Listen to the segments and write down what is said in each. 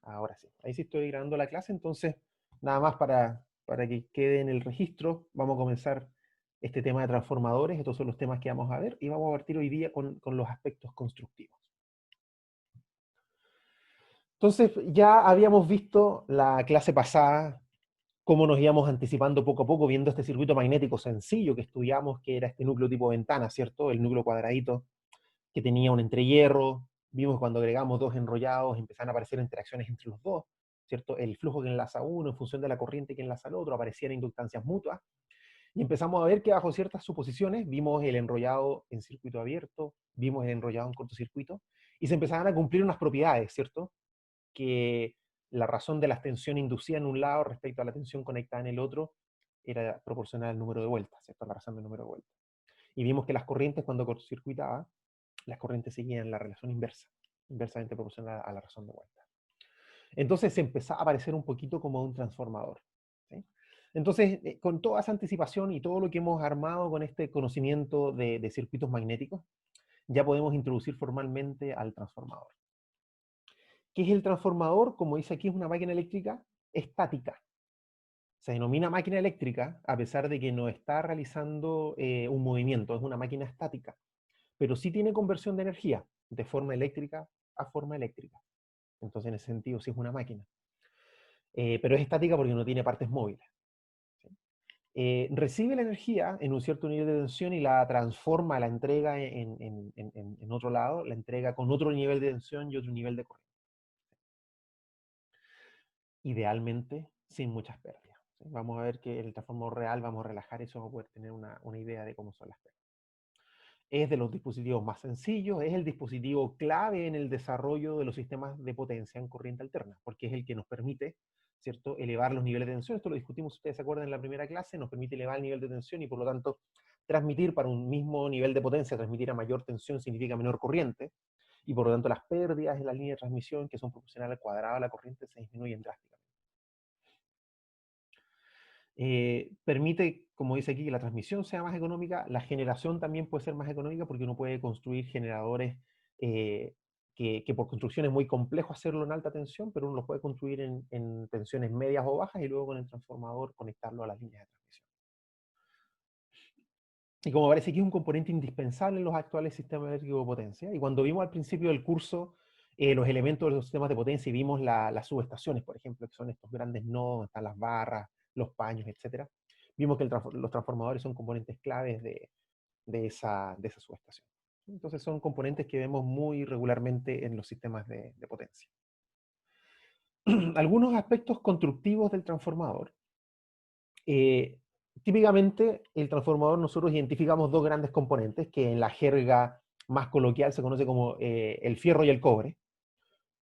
Ahora sí. Ahí sí estoy grabando la clase, entonces, nada más para que quede en el registro, vamos a comenzar este tema de transformadores. Estos son los temas que vamos a ver y vamos a partir hoy día con los aspectos constructivos. Entonces, ya habíamos visto la clase pasada cómo nos íbamos anticipando poco a poco, viendo este circuito magnético sencillo que estudiamos, que era este núcleo tipo ventana, ¿cierto? El núcleo cuadradito que tenía un entrehierro. Vimos cuando agregamos dos enrollados, empezaron a aparecer interacciones entre los dos, ¿cierto? El flujo que enlaza uno en función de la corriente que enlaza al otro, aparecían inductancias mutuas. Y empezamos a ver que bajo ciertas suposiciones vimos el enrollado en circuito abierto, vimos el enrollado en cortocircuito, y se empezaban a cumplir unas propiedades, ¿cierto? Que la razón de la tensión inducida en un lado respecto a la tensión conectada en el otro era proporcional al número de vueltas, ¿cierto? A la razón del número de vueltas. Y vimos que las corrientes, cuando cortocircuitaban, las corrientes seguían la relación inversa, inversamente proporcional a la razón de vuelta. Entonces se empezaba a parecer un poquito como un transformador, ¿sí? Entonces, con toda esa anticipación y todo lo que hemos armado con este conocimiento de circuitos magnéticos, ya podemos introducir formalmente al transformador. ¿Qué es el transformador? Como dice aquí, es una máquina eléctrica estática. Se denomina máquina eléctrica a pesar de que no está realizando un movimiento, es una máquina estática, pero sí tiene conversión de energía de forma eléctrica a forma eléctrica. Entonces, en ese sentido, sí es una máquina. Pero es estática porque no tiene partes móviles, ¿sí? Recibe la energía en un cierto nivel de tensión y la transforma, la entrega en otro lado, la entrega con otro nivel de tensión y otro nivel de corriente. Idealmente, sin muchas pérdidas, ¿sí? Vamos a ver que el transformador real, vamos a relajar eso, vamos a poder tener una idea de cómo son las pérdidas. Es de los dispositivos más sencillos, es el dispositivo clave en el desarrollo de los sistemas de potencia en corriente alterna, porque es el que nos permite, ¿cierto?, elevar los niveles de tensión. Esto lo discutimos, si ustedes se acuerdan, en la primera clase, nos permite elevar el nivel de tensión y por lo tanto transmitir para un mismo nivel de potencia, transmitir a mayor tensión significa menor corriente, y por lo tanto las pérdidas en la línea de transmisión, que son proporcionales al cuadrado de la corriente, se disminuyen drásticamente. Permite, como dice aquí, que la transmisión sea más económica, la generación también puede ser más económica porque uno puede construir generadores que por construcción es muy complejo hacerlo en alta tensión, pero uno lo puede construir en tensiones medias o bajas y luego con el transformador conectarlo a las líneas de transmisión. Y como parece que es un componente indispensable en los actuales sistemas eléctricos de potencia, y cuando vimos al principio del curso los elementos de los sistemas de potencia y vimos las subestaciones, por ejemplo, que son estos grandes nodos, están las barras, los paños, etcétera, vimos que los transformadores son componentes claves de esa subestación. Entonces son componentes que vemos muy regularmente en los sistemas de potencia. Algunos aspectos constructivos del transformador. Típicamente, el transformador nosotros identificamos dos grandes componentes que en la jerga más coloquial se conoce como el fierro y el cobre,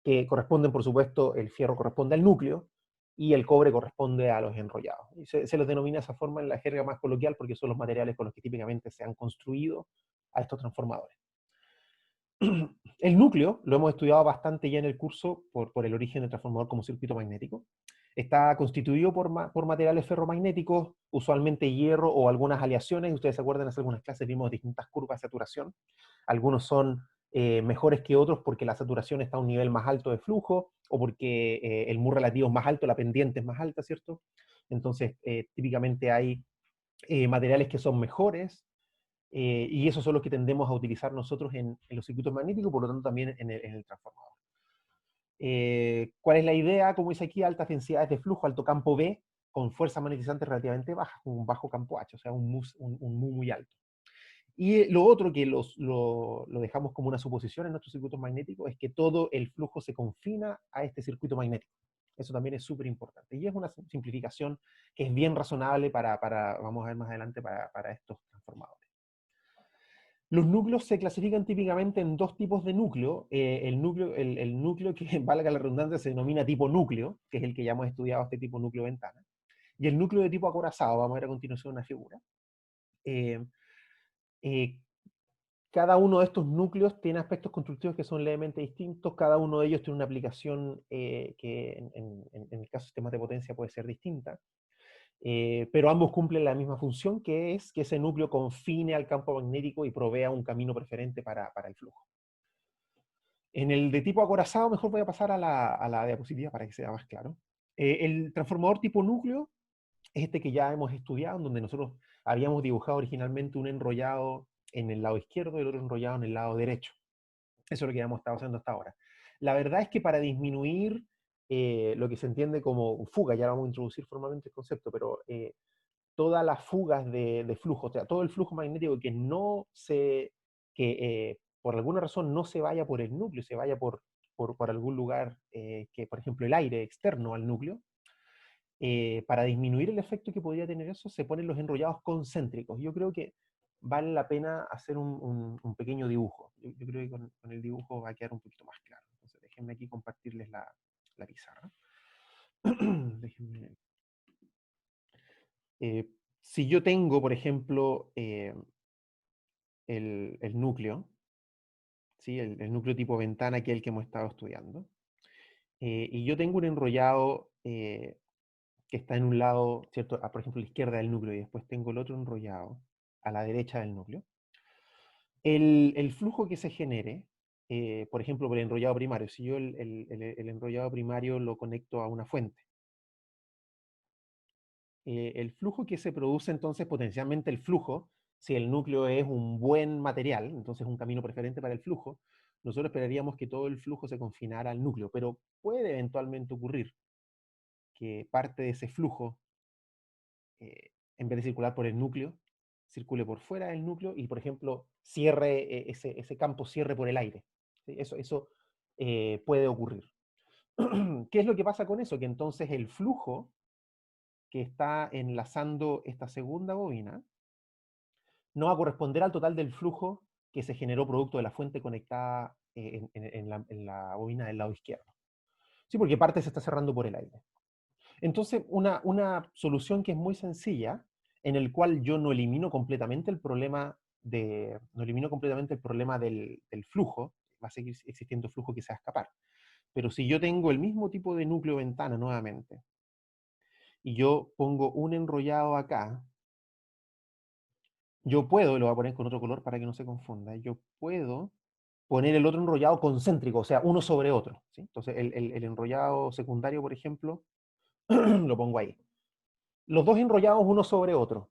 que corresponden, por supuesto, el fierro corresponde al núcleo y el cobre corresponde a los enrollados. Y se los denomina de esa forma en la jerga más coloquial porque son los materiales con los que típicamente se han construido a estos transformadores. El núcleo lo hemos estudiado bastante ya en el curso por el origen del transformador como circuito magnético. Está constituido por materiales ferromagnéticos, usualmente hierro o algunas aleaciones. Ustedes se acuerdan, hace algunas clases vimos distintas curvas de saturación. Algunos son mejores que otros porque la saturación está a un nivel más alto de flujo o porque el mu relativo es más alto, la pendiente es más alta, ¿cierto? Entonces, típicamente hay materiales que son mejores y esos son los que tendemos a utilizar nosotros en los circuitos magnéticos, por lo tanto también en el transformador. ¿Cuál es la idea? Como dice aquí, altas densidades de flujo, alto campo B, con fuerzas magnetizantes relativamente bajas, con un bajo campo H, o sea, un mu muy alto. Y lo otro que lo dejamos como una suposición en nuestros circuitos magnéticos es que todo el flujo se confina a este circuito magnético. Eso también es súper importante. Y es una simplificación que es bien razonable vamos a ver más adelante, para estos transformadores. Los núcleos se clasifican típicamente en dos tipos de núcleo. El núcleo que, valga la redundancia, se denomina tipo núcleo, que es el que ya hemos estudiado, este tipo núcleo ventana. Y el núcleo de tipo acorazado, vamos a ver a continuación una figura. Eh, eh, Cada uno de estos núcleos tiene aspectos constructivos que son levemente distintos. Cada uno de ellos tiene una aplicación que en el caso de sistemas de potencia puede ser distinta. Pero ambos cumplen la misma función, que es que ese núcleo confine al campo magnético y provea un camino preferente para el flujo. En el de tipo acorazado, mejor voy a pasar a la diapositiva para que sea más claro. El transformador tipo núcleo es este que ya hemos estudiado, en donde nosotros habíamos dibujado originalmente un enrollado en el lado izquierdo y el otro enrollado en el lado derecho. Eso es lo que hemos estado haciendo hasta ahora. La verdad es que para disminuir lo que se entiende como fuga, ya vamos a introducir formalmente el concepto, pero todas las fugas de flujo, o sea, todo el flujo magnético que no se, que por alguna razón no se vaya por el núcleo, se vaya por algún lugar que, por ejemplo, el aire externo al núcleo, para disminuir el efecto que podría tener eso, se ponen los enrollados concéntricos. Yo creo que vale la pena hacer un pequeño dibujo. Yo creo que con el dibujo va a quedar un poquito más claro. Entonces, déjenme aquí compartirles la pizarra. Déjenme, si yo tengo, por ejemplo, el núcleo, ¿sí? El núcleo tipo ventana, que es el que hemos estado estudiando, y yo tengo un enrollado que está en un lado, ¿cierto? Por ejemplo, a la izquierda del núcleo, y después tengo el otro enrollado a la derecha del núcleo. El flujo que se genere, por ejemplo, por el enrollado primario, si yo el enrollado primario lo conecto a una fuente, el flujo que se produce entonces, potencialmente el flujo, si el núcleo es un buen material, entonces un camino preferente para el flujo, nosotros esperaríamos que todo el flujo se confinara al núcleo, pero puede eventualmente ocurrir que parte de ese flujo, en vez de circular por el núcleo, circule por fuera del núcleo y, por ejemplo, cierre, ese campo cierre por el aire. ¿Sí? Eso puede ocurrir. ¿Qué es lo que pasa con eso? Que entonces el flujo que está enlazando esta segunda bobina no va a corresponder al total del flujo que se generó producto de la fuente conectada en la bobina del lado izquierdo. Sí, porque parte se está cerrando por el aire. Entonces, una solución que es muy sencilla, en el cual yo no elimino completamente el problema, no elimino completamente el problema del flujo, va a seguir existiendo flujo que se va a escapar. Pero si yo tengo el mismo tipo de núcleo ventana nuevamente, y yo pongo un enrollado acá, yo puedo, lo voy a poner con otro color para que no se confunda, yo puedo poner el otro enrollado concéntrico, o sea, uno sobre otro. ¿Sí? Entonces, el enrollado secundario, por ejemplo, lo pongo ahí. Los dos enrollados uno sobre otro.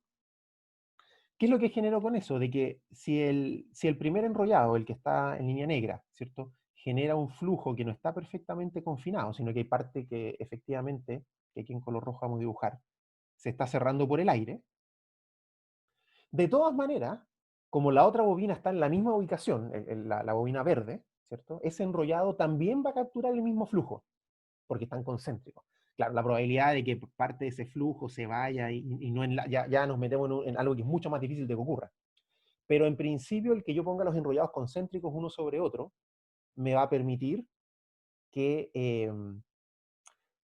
¿Qué es lo que generó con eso? De que si el primer enrollado, el que está en línea negra, ¿cierto? Genera un flujo que no está perfectamente confinado, sino que hay parte que efectivamente, que aquí en color rojo vamos a dibujar, se está cerrando por el aire. De todas maneras, como la otra bobina está en la misma ubicación, la bobina verde, ¿cierto? Ese enrollado también va a capturar el mismo flujo, porque están concéntricos. Claro, la probabilidad de que parte de ese flujo se vaya y no ya nos metemos en algo que es mucho más difícil de que ocurra. Pero en principio el que yo ponga los enrollados concéntricos uno sobre otro me va a permitir que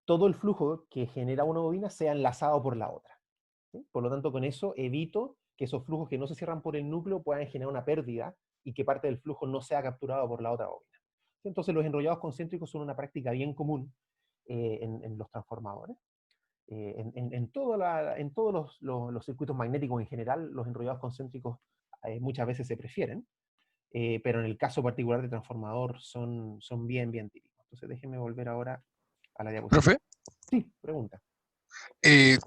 todo el flujo que genera una bobina sea enlazado por la otra. ¿Sí? Por lo tanto, con eso evito que esos flujos que no se cierran por el núcleo puedan generar una pérdida y que parte del flujo no sea capturado por la otra bobina. ¿Sí? Entonces los enrollados concéntricos son una práctica bien común en los transformadores. En todos los circuitos magnéticos en general, los enrollados concéntricos muchas veces se prefieren, pero en el caso particular de transformador son bien típicos. Entonces déjenme volver ahora a la diapositiva. Profe, Sí, pregunta.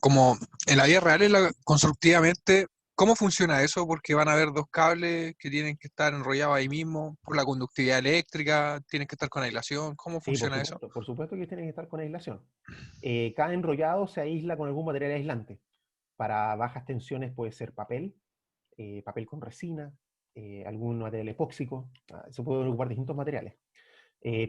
como en la vida real, constructivamente, ¿cómo funciona eso? Porque van a haber dos cables que tienen que estar enrollados ahí mismo por la conductividad eléctrica, tienen que estar con aislación. ¿Cómo Sí, funciona eso? por supuesto que tienen que estar con aislación. Cada enrollado se aísla con algún material aislante. Para bajas tensiones puede ser papel, papel con resina, algún material epóxico. Se pueden ocupar distintos materiales.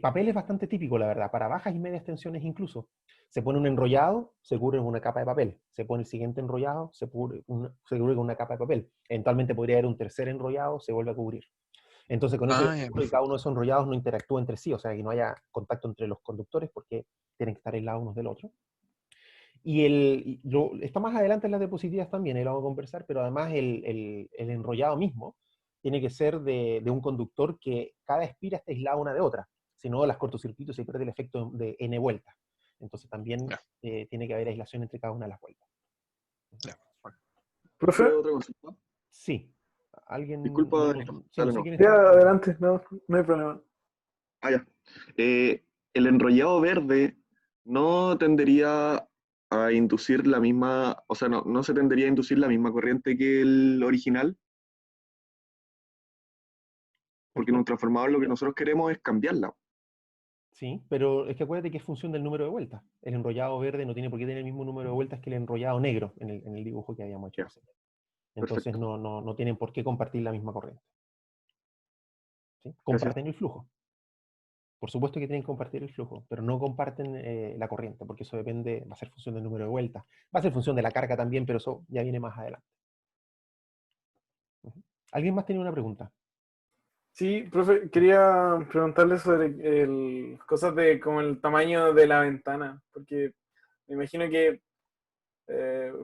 Papel es bastante típico, la verdad, para bajas y medias tensiones incluso. Se pone un enrollado, se cubre con una capa de papel. Se pone el siguiente enrollado, se cubre con una capa de papel. Eventualmente podría haber un tercer enrollado, se vuelve a cubrir. Entonces con eso yo Ah, ya, aseguro que cada uno de esos enrollados no interactúa entre sí, o sea, que no haya contacto entre los conductores porque tienen que estar aislados unos del otro. Está más adelante en las diapositivas también, ahí lo vamos a conversar, pero además el enrollado mismo tiene que ser de un conductor que cada espira esté aislada una de otra, si no las cortocircuitos se pierde el efecto de n vueltas. Entonces también ya, tiene que haber aislación entre cada una de las vueltas. ya. Bueno. Profe, otra consulta. Sí, alguien, Disculpa, no, Danilo. sí, no Dale, sé no. quién Ya, estaba. adelante, no, no hay problema. Ah, ya. El enrollado verde no tendería a inducir la misma, o sea, no se tendería a inducir la misma corriente que el original, ¿Por porque en qué? un transformador lo que nosotros queremos es cambiarla. Sí, pero es que acuérdate que es función del número de vueltas. El enrollado verde no tiene por qué tener el mismo número de vueltas que el enrollado negro en el dibujo que habíamos hecho Ya, recién. Entonces perfecto. no tienen por qué compartir la misma corriente. ¿Sí? Gracias. Comparten el flujo. Por supuesto que tienen que compartir el flujo, pero no comparten la corriente, porque eso depende, va a ser función del número de vueltas. Va a ser función de la carga también, pero eso ya viene más adelante. Ujú. ¿Alguien más tiene una pregunta? Sí, profe, quería preguntarle sobre cosas de como el tamaño de la ventana, porque me imagino que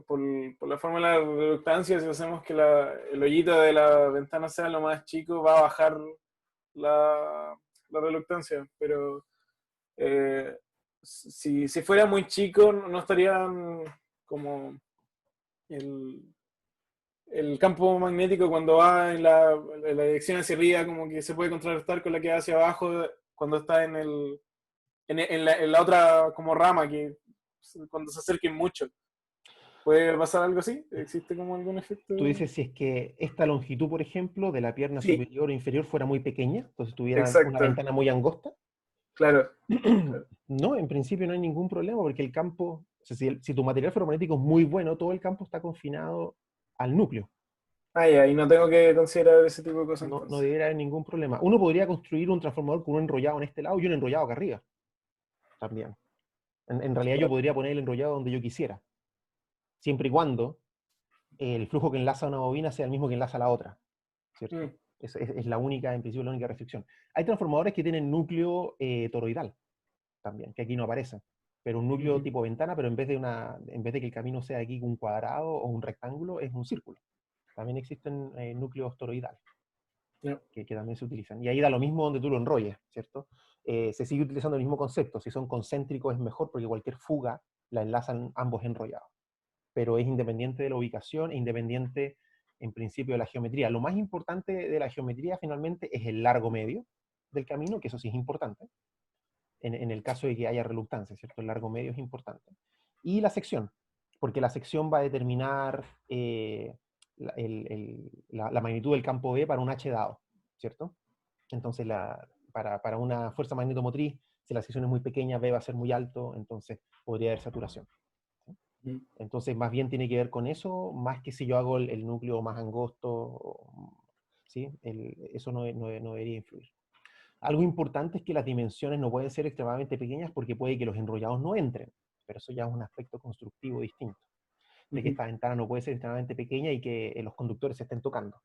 por la forma de la reductancia, si hacemos que el hoyito de la ventana sea lo más chico, va a bajar la reluctancia, pero si fuera muy chico, no estarían como el, el campo magnético cuando va en la dirección hacia arriba, como que se puede contrarrestar con la que va hacia abajo cuando está en la otra como rama, que cuando se acerquen mucho. ¿Puede pasar algo así? ¿Existe como algún efecto? Tú dices si es que esta longitud, por ejemplo, de la pierna Sí, superior o inferior fuera muy pequeña, entonces tuviera una exacto, ventana muy angosta. claro, claro. No, en principio no hay ningún problema porque el campo, o sea, si tu material ferromagnético es muy bueno, todo el campo está confinado al núcleo. Ah, ya, y no tengo que considerar ese tipo de cosas No entonces. debería haber ningún problema. Uno podría construir un transformador con un enrollado en este lado y un enrollado acá arriba también. En realidad yo podría poner el enrollado donde yo quisiera, siempre y cuando el flujo que enlaza una bobina sea el mismo que enlaza la otra, Mm, ¿cierto? Es la única, en principio, la única restricción. Hay transformadores que tienen núcleo toroidal también, que aquí no aparece, pero un núcleo ujú, tipo ventana, pero en vez de que el camino sea aquí un cuadrado o un rectángulo, es un círculo. También existen núcleos toroidales ya, que también se utilizan. Y ahí da lo mismo donde tú lo enrolles, ¿cierto? Se sigue utilizando el mismo concepto. Si son concéntricos es mejor porque cualquier fuga la enlazan ambos enrollados. Pero es independiente de la ubicación e independiente, en principio, de la geometría. Lo más importante de la geometría, finalmente, es el largo medio del camino, que eso sí es importante, en el caso de que haya reluctancia, ¿cierto? El largo medio es importante. Y la sección, porque la sección va a determinar la magnitud del campo B para un H dado, ¿cierto? Entonces, para una fuerza magnetomotriz, si la sección es muy pequeña, B va a ser muy alto, entonces podría haber saturación. ¿Sí? mm, Entonces, más bien tiene que ver con eso, más que si yo hago el núcleo más angosto, ¿sí? Eso no debería influir. Algo importante es que las dimensiones no pueden ser extremadamente pequeñas porque puede que los enrollados no entren, pero eso ya es un aspecto constructivo distinto, de que ujú, esta ventana no puede ser extremadamente pequeña y que los conductores se estén tocando,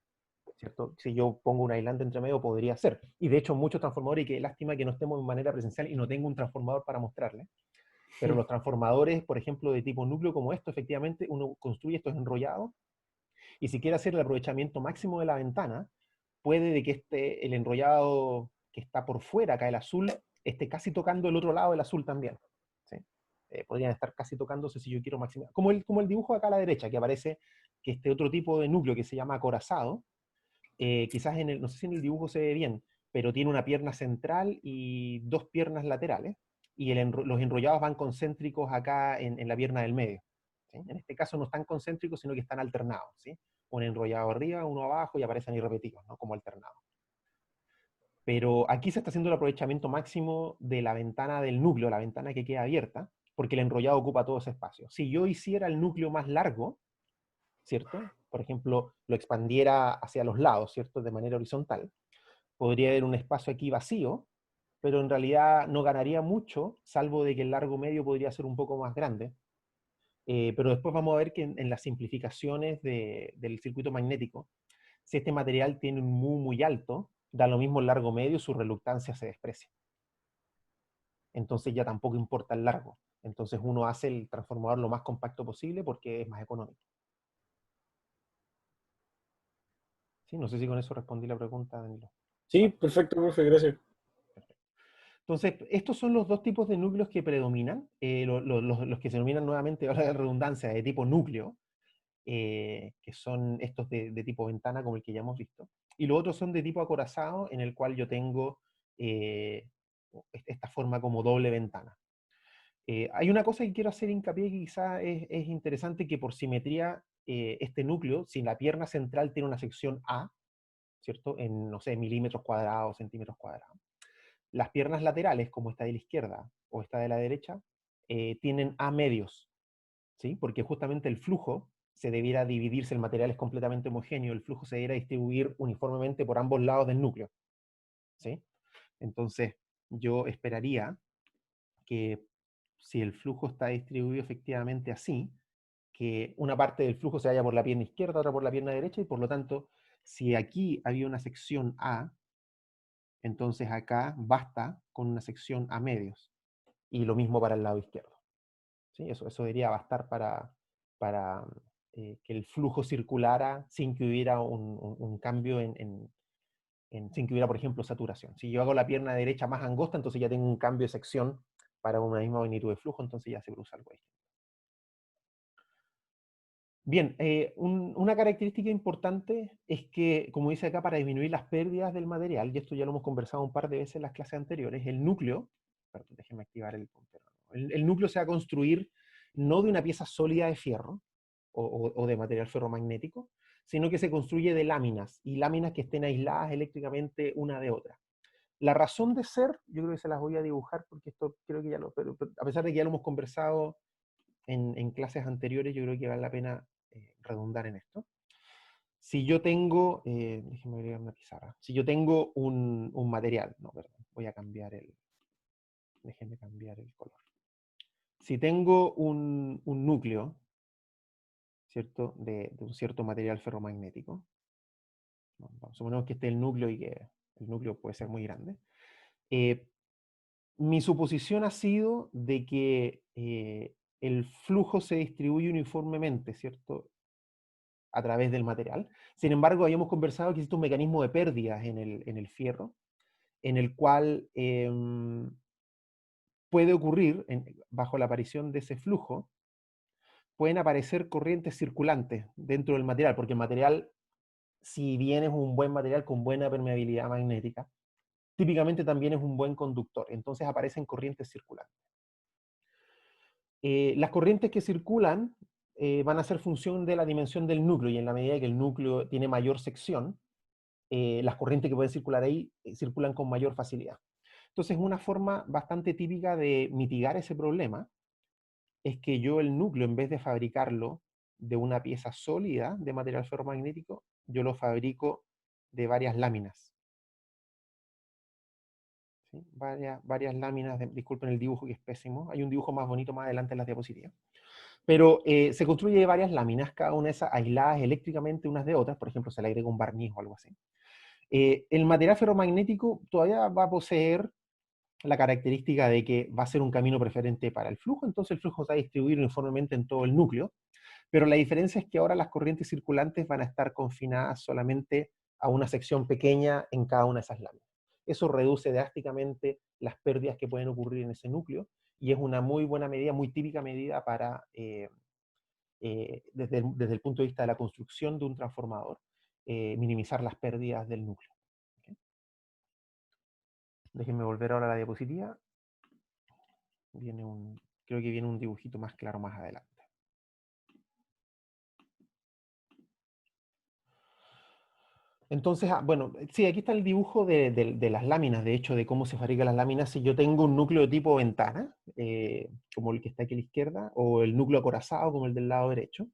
¿cierto? Si yo pongo un aislante entre medio podría ser, y de hecho muchos transformadores, y qué lástima que no estemos de manera presencial y no tengo un transformador para mostrarles, pero los transformadores, por ejemplo, de tipo núcleo como esto, efectivamente uno construye estos enrollados, y si quiere hacer el aprovechamiento máximo de la ventana, puede de que el enrollado que está por fuera, acá el azul, esté casi tocando el otro lado del azul también. ¿Sí? Podrían estar casi tocándose si yo quiero maximizar. Como el dibujo acá a la derecha, que aparece que este otro tipo de núcleo que se llama acorazado, quizás no sé si en el dibujo se ve bien, pero tiene una pierna central y dos piernas laterales, y los enrollados van concéntricos acá en la pierna del medio. ¿Sí? En este caso no están concéntricos, sino que están alternados. ¿Sí? Un enrollado arriba, uno abajo, y aparecen ahí repetidos, ¿no? Como alternados. Pero aquí se está haciendo el aprovechamiento máximo de la ventana del núcleo, la ventana que queda abierta, porque el enrollado ocupa todo ese espacio. Si yo hiciera el núcleo más largo, ¿cierto? Por ejemplo, lo expandiera hacia los lados, ¿cierto? De manera horizontal, podría haber un espacio aquí vacío, pero en realidad no ganaría mucho, salvo de que el largo medio podría ser un poco más grande. Pero después vamos a ver que en las simplificaciones del circuito magnético, si este material tiene un mu muy alto, da lo mismo el largo medio, su reluctancia se desprecia. Entonces ya tampoco importa el largo. Entonces uno hace el transformador lo más compacto posible porque es más económico. ¿Sí? No sé si con eso respondí la pregunta, Danilo. sí, perfecto, profe, gracias. Entonces, estos son los dos tipos de núcleos que predominan, los que se denominan nuevamente, ahora de redundancia, de tipo núcleo, que son estos de tipo ventana, como el que ya hemos visto. Y los otros son de tipo acorazado, en el cual yo tengo esta forma como doble ventana. Hay una cosa que quiero hacer hincapié que quizá es interesante, que por simetría este núcleo, si la pierna central tiene una sección A, ¿cierto? En, no sé, milímetros cuadrados, centímetros cuadrados. Las piernas laterales, como esta de la izquierda o esta de la derecha, tienen A medios, ¿sí? Porque justamente el flujo se debiera dividirse, el material es completamente homogéneo, el flujo se debiera distribuir uniformemente por ambos lados del núcleo, ¿sí? Entonces, yo esperaría que si el flujo está distribuido efectivamente así, que una parte del flujo se vaya por la pierna izquierda, otra por la pierna derecha, y por lo tanto, si aquí había una sección A, entonces acá basta con una sección A medios. Y lo mismo para el lado izquierdo. ¿Sí? Eso debería bastar para que el flujo circulara sin que hubiera un cambio sin que hubiera, por ejemplo, saturación. Si yo hago la pierna derecha más angosta, entonces ya tengo un cambio de sección para una misma magnitud de flujo, entonces ya se produce algo ahí. Bien, una característica importante es que, como dice acá, para disminuir las pérdidas del material, y esto ya lo hemos conversado un par de veces en las clases anteriores, el núcleo, perdón, déjenme activar el puntero, el núcleo se va a construir no de una pieza sólida de fierro o de material ferromagnético, sino que se construye de láminas, y láminas que estén aisladas eléctricamente una de otra. La razón de ser, yo creo que se las voy a dibujar porque esto creo que ya pero a pesar de que ya lo hemos conversado en clases anteriores, yo creo que vale la pena redundar en esto. Si yo tengo, déjenme agregar una pizarra, si yo tengo un material, no, perdón, voy a cambiar déjenme cambiar el color. Si tengo un núcleo, ¿cierto? De un cierto material ferromagnético, suponemos que este es el núcleo y que el núcleo puede ser muy grande. Mi suposición ha sido de que el flujo se distribuye uniformemente, ¿cierto? A través del material. Sin embargo, habíamos conversado que existe un mecanismo de pérdidas en el fierro, en el cual puede ocurrir, bajo la aparición de ese flujo, pueden aparecer corrientes circulantes dentro del material, porque el material, si bien es un buen material con buena permeabilidad magnética, típicamente también es un buen conductor, entonces aparecen corrientes circulantes. Las corrientes que circulan van a ser función de la dimensión del núcleo, y en la medida que el núcleo tiene mayor sección, las corrientes que pueden circular ahí circulan con mayor facilidad. Entonces, una forma bastante típica de mitigar ese problema es que yo el núcleo, en vez de fabricarlo de una pieza sólida de material ferromagnético, yo lo fabrico de varias láminas. ¿Sí? Varias láminas, disculpen el dibujo que es pésimo, hay un dibujo más bonito más adelante en las diapositivas. Pero se construye de varias láminas, cada una de esas aisladas eléctricamente unas de otras, por ejemplo, se le agrega un barniz o algo así. El material ferromagnético todavía va a poseer la característica de que va a ser un camino preferente para el flujo, entonces el flujo se va a distribuir uniformemente en todo el núcleo, pero la diferencia es que ahora las corrientes circulantes van a estar confinadas solamente a una sección pequeña en cada una de esas láminas. Eso reduce drásticamente las pérdidas que pueden ocurrir en ese núcleo, y es una muy buena medida, muy típica medida para, desde el punto de vista de la construcción de un transformador, minimizar las pérdidas del núcleo. ¿Okay? Déjenme volver ahora a la diapositiva. Creo que viene un dibujito más claro más adelante. Entonces, bueno, sí, aquí está el dibujo de las láminas, de hecho, de cómo se fabrican las láminas. Si yo tengo un núcleo de tipo ventana, como el que está aquí a la izquierda, o el núcleo acorazado, como el del lado derecho,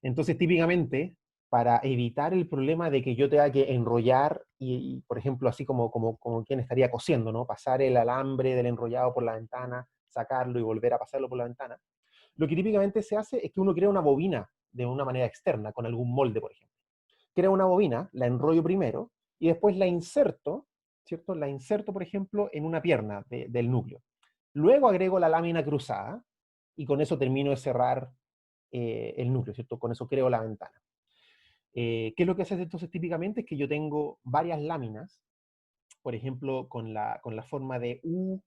entonces típicamente, para evitar el problema de que yo tenga que enrollar, y por ejemplo, así como quien estaría cosiendo, ¿no? Pasar el alambre del enrollado por la ventana, sacarlo y volver a pasarlo por la ventana, lo que típicamente se hace es que uno crea una bobina de una manera externa, con algún molde, por ejemplo. Creo una bobina, la enrollo primero, y después la inserto, ¿cierto? La inserto, por ejemplo, en una pierna del núcleo. Luego agrego la lámina cruzada, y con eso termino de cerrar el núcleo, ¿cierto? Con eso creo la ventana. ¿Qué es lo que hace entonces típicamente? Es que yo tengo varias láminas, por ejemplo, con la forma de U,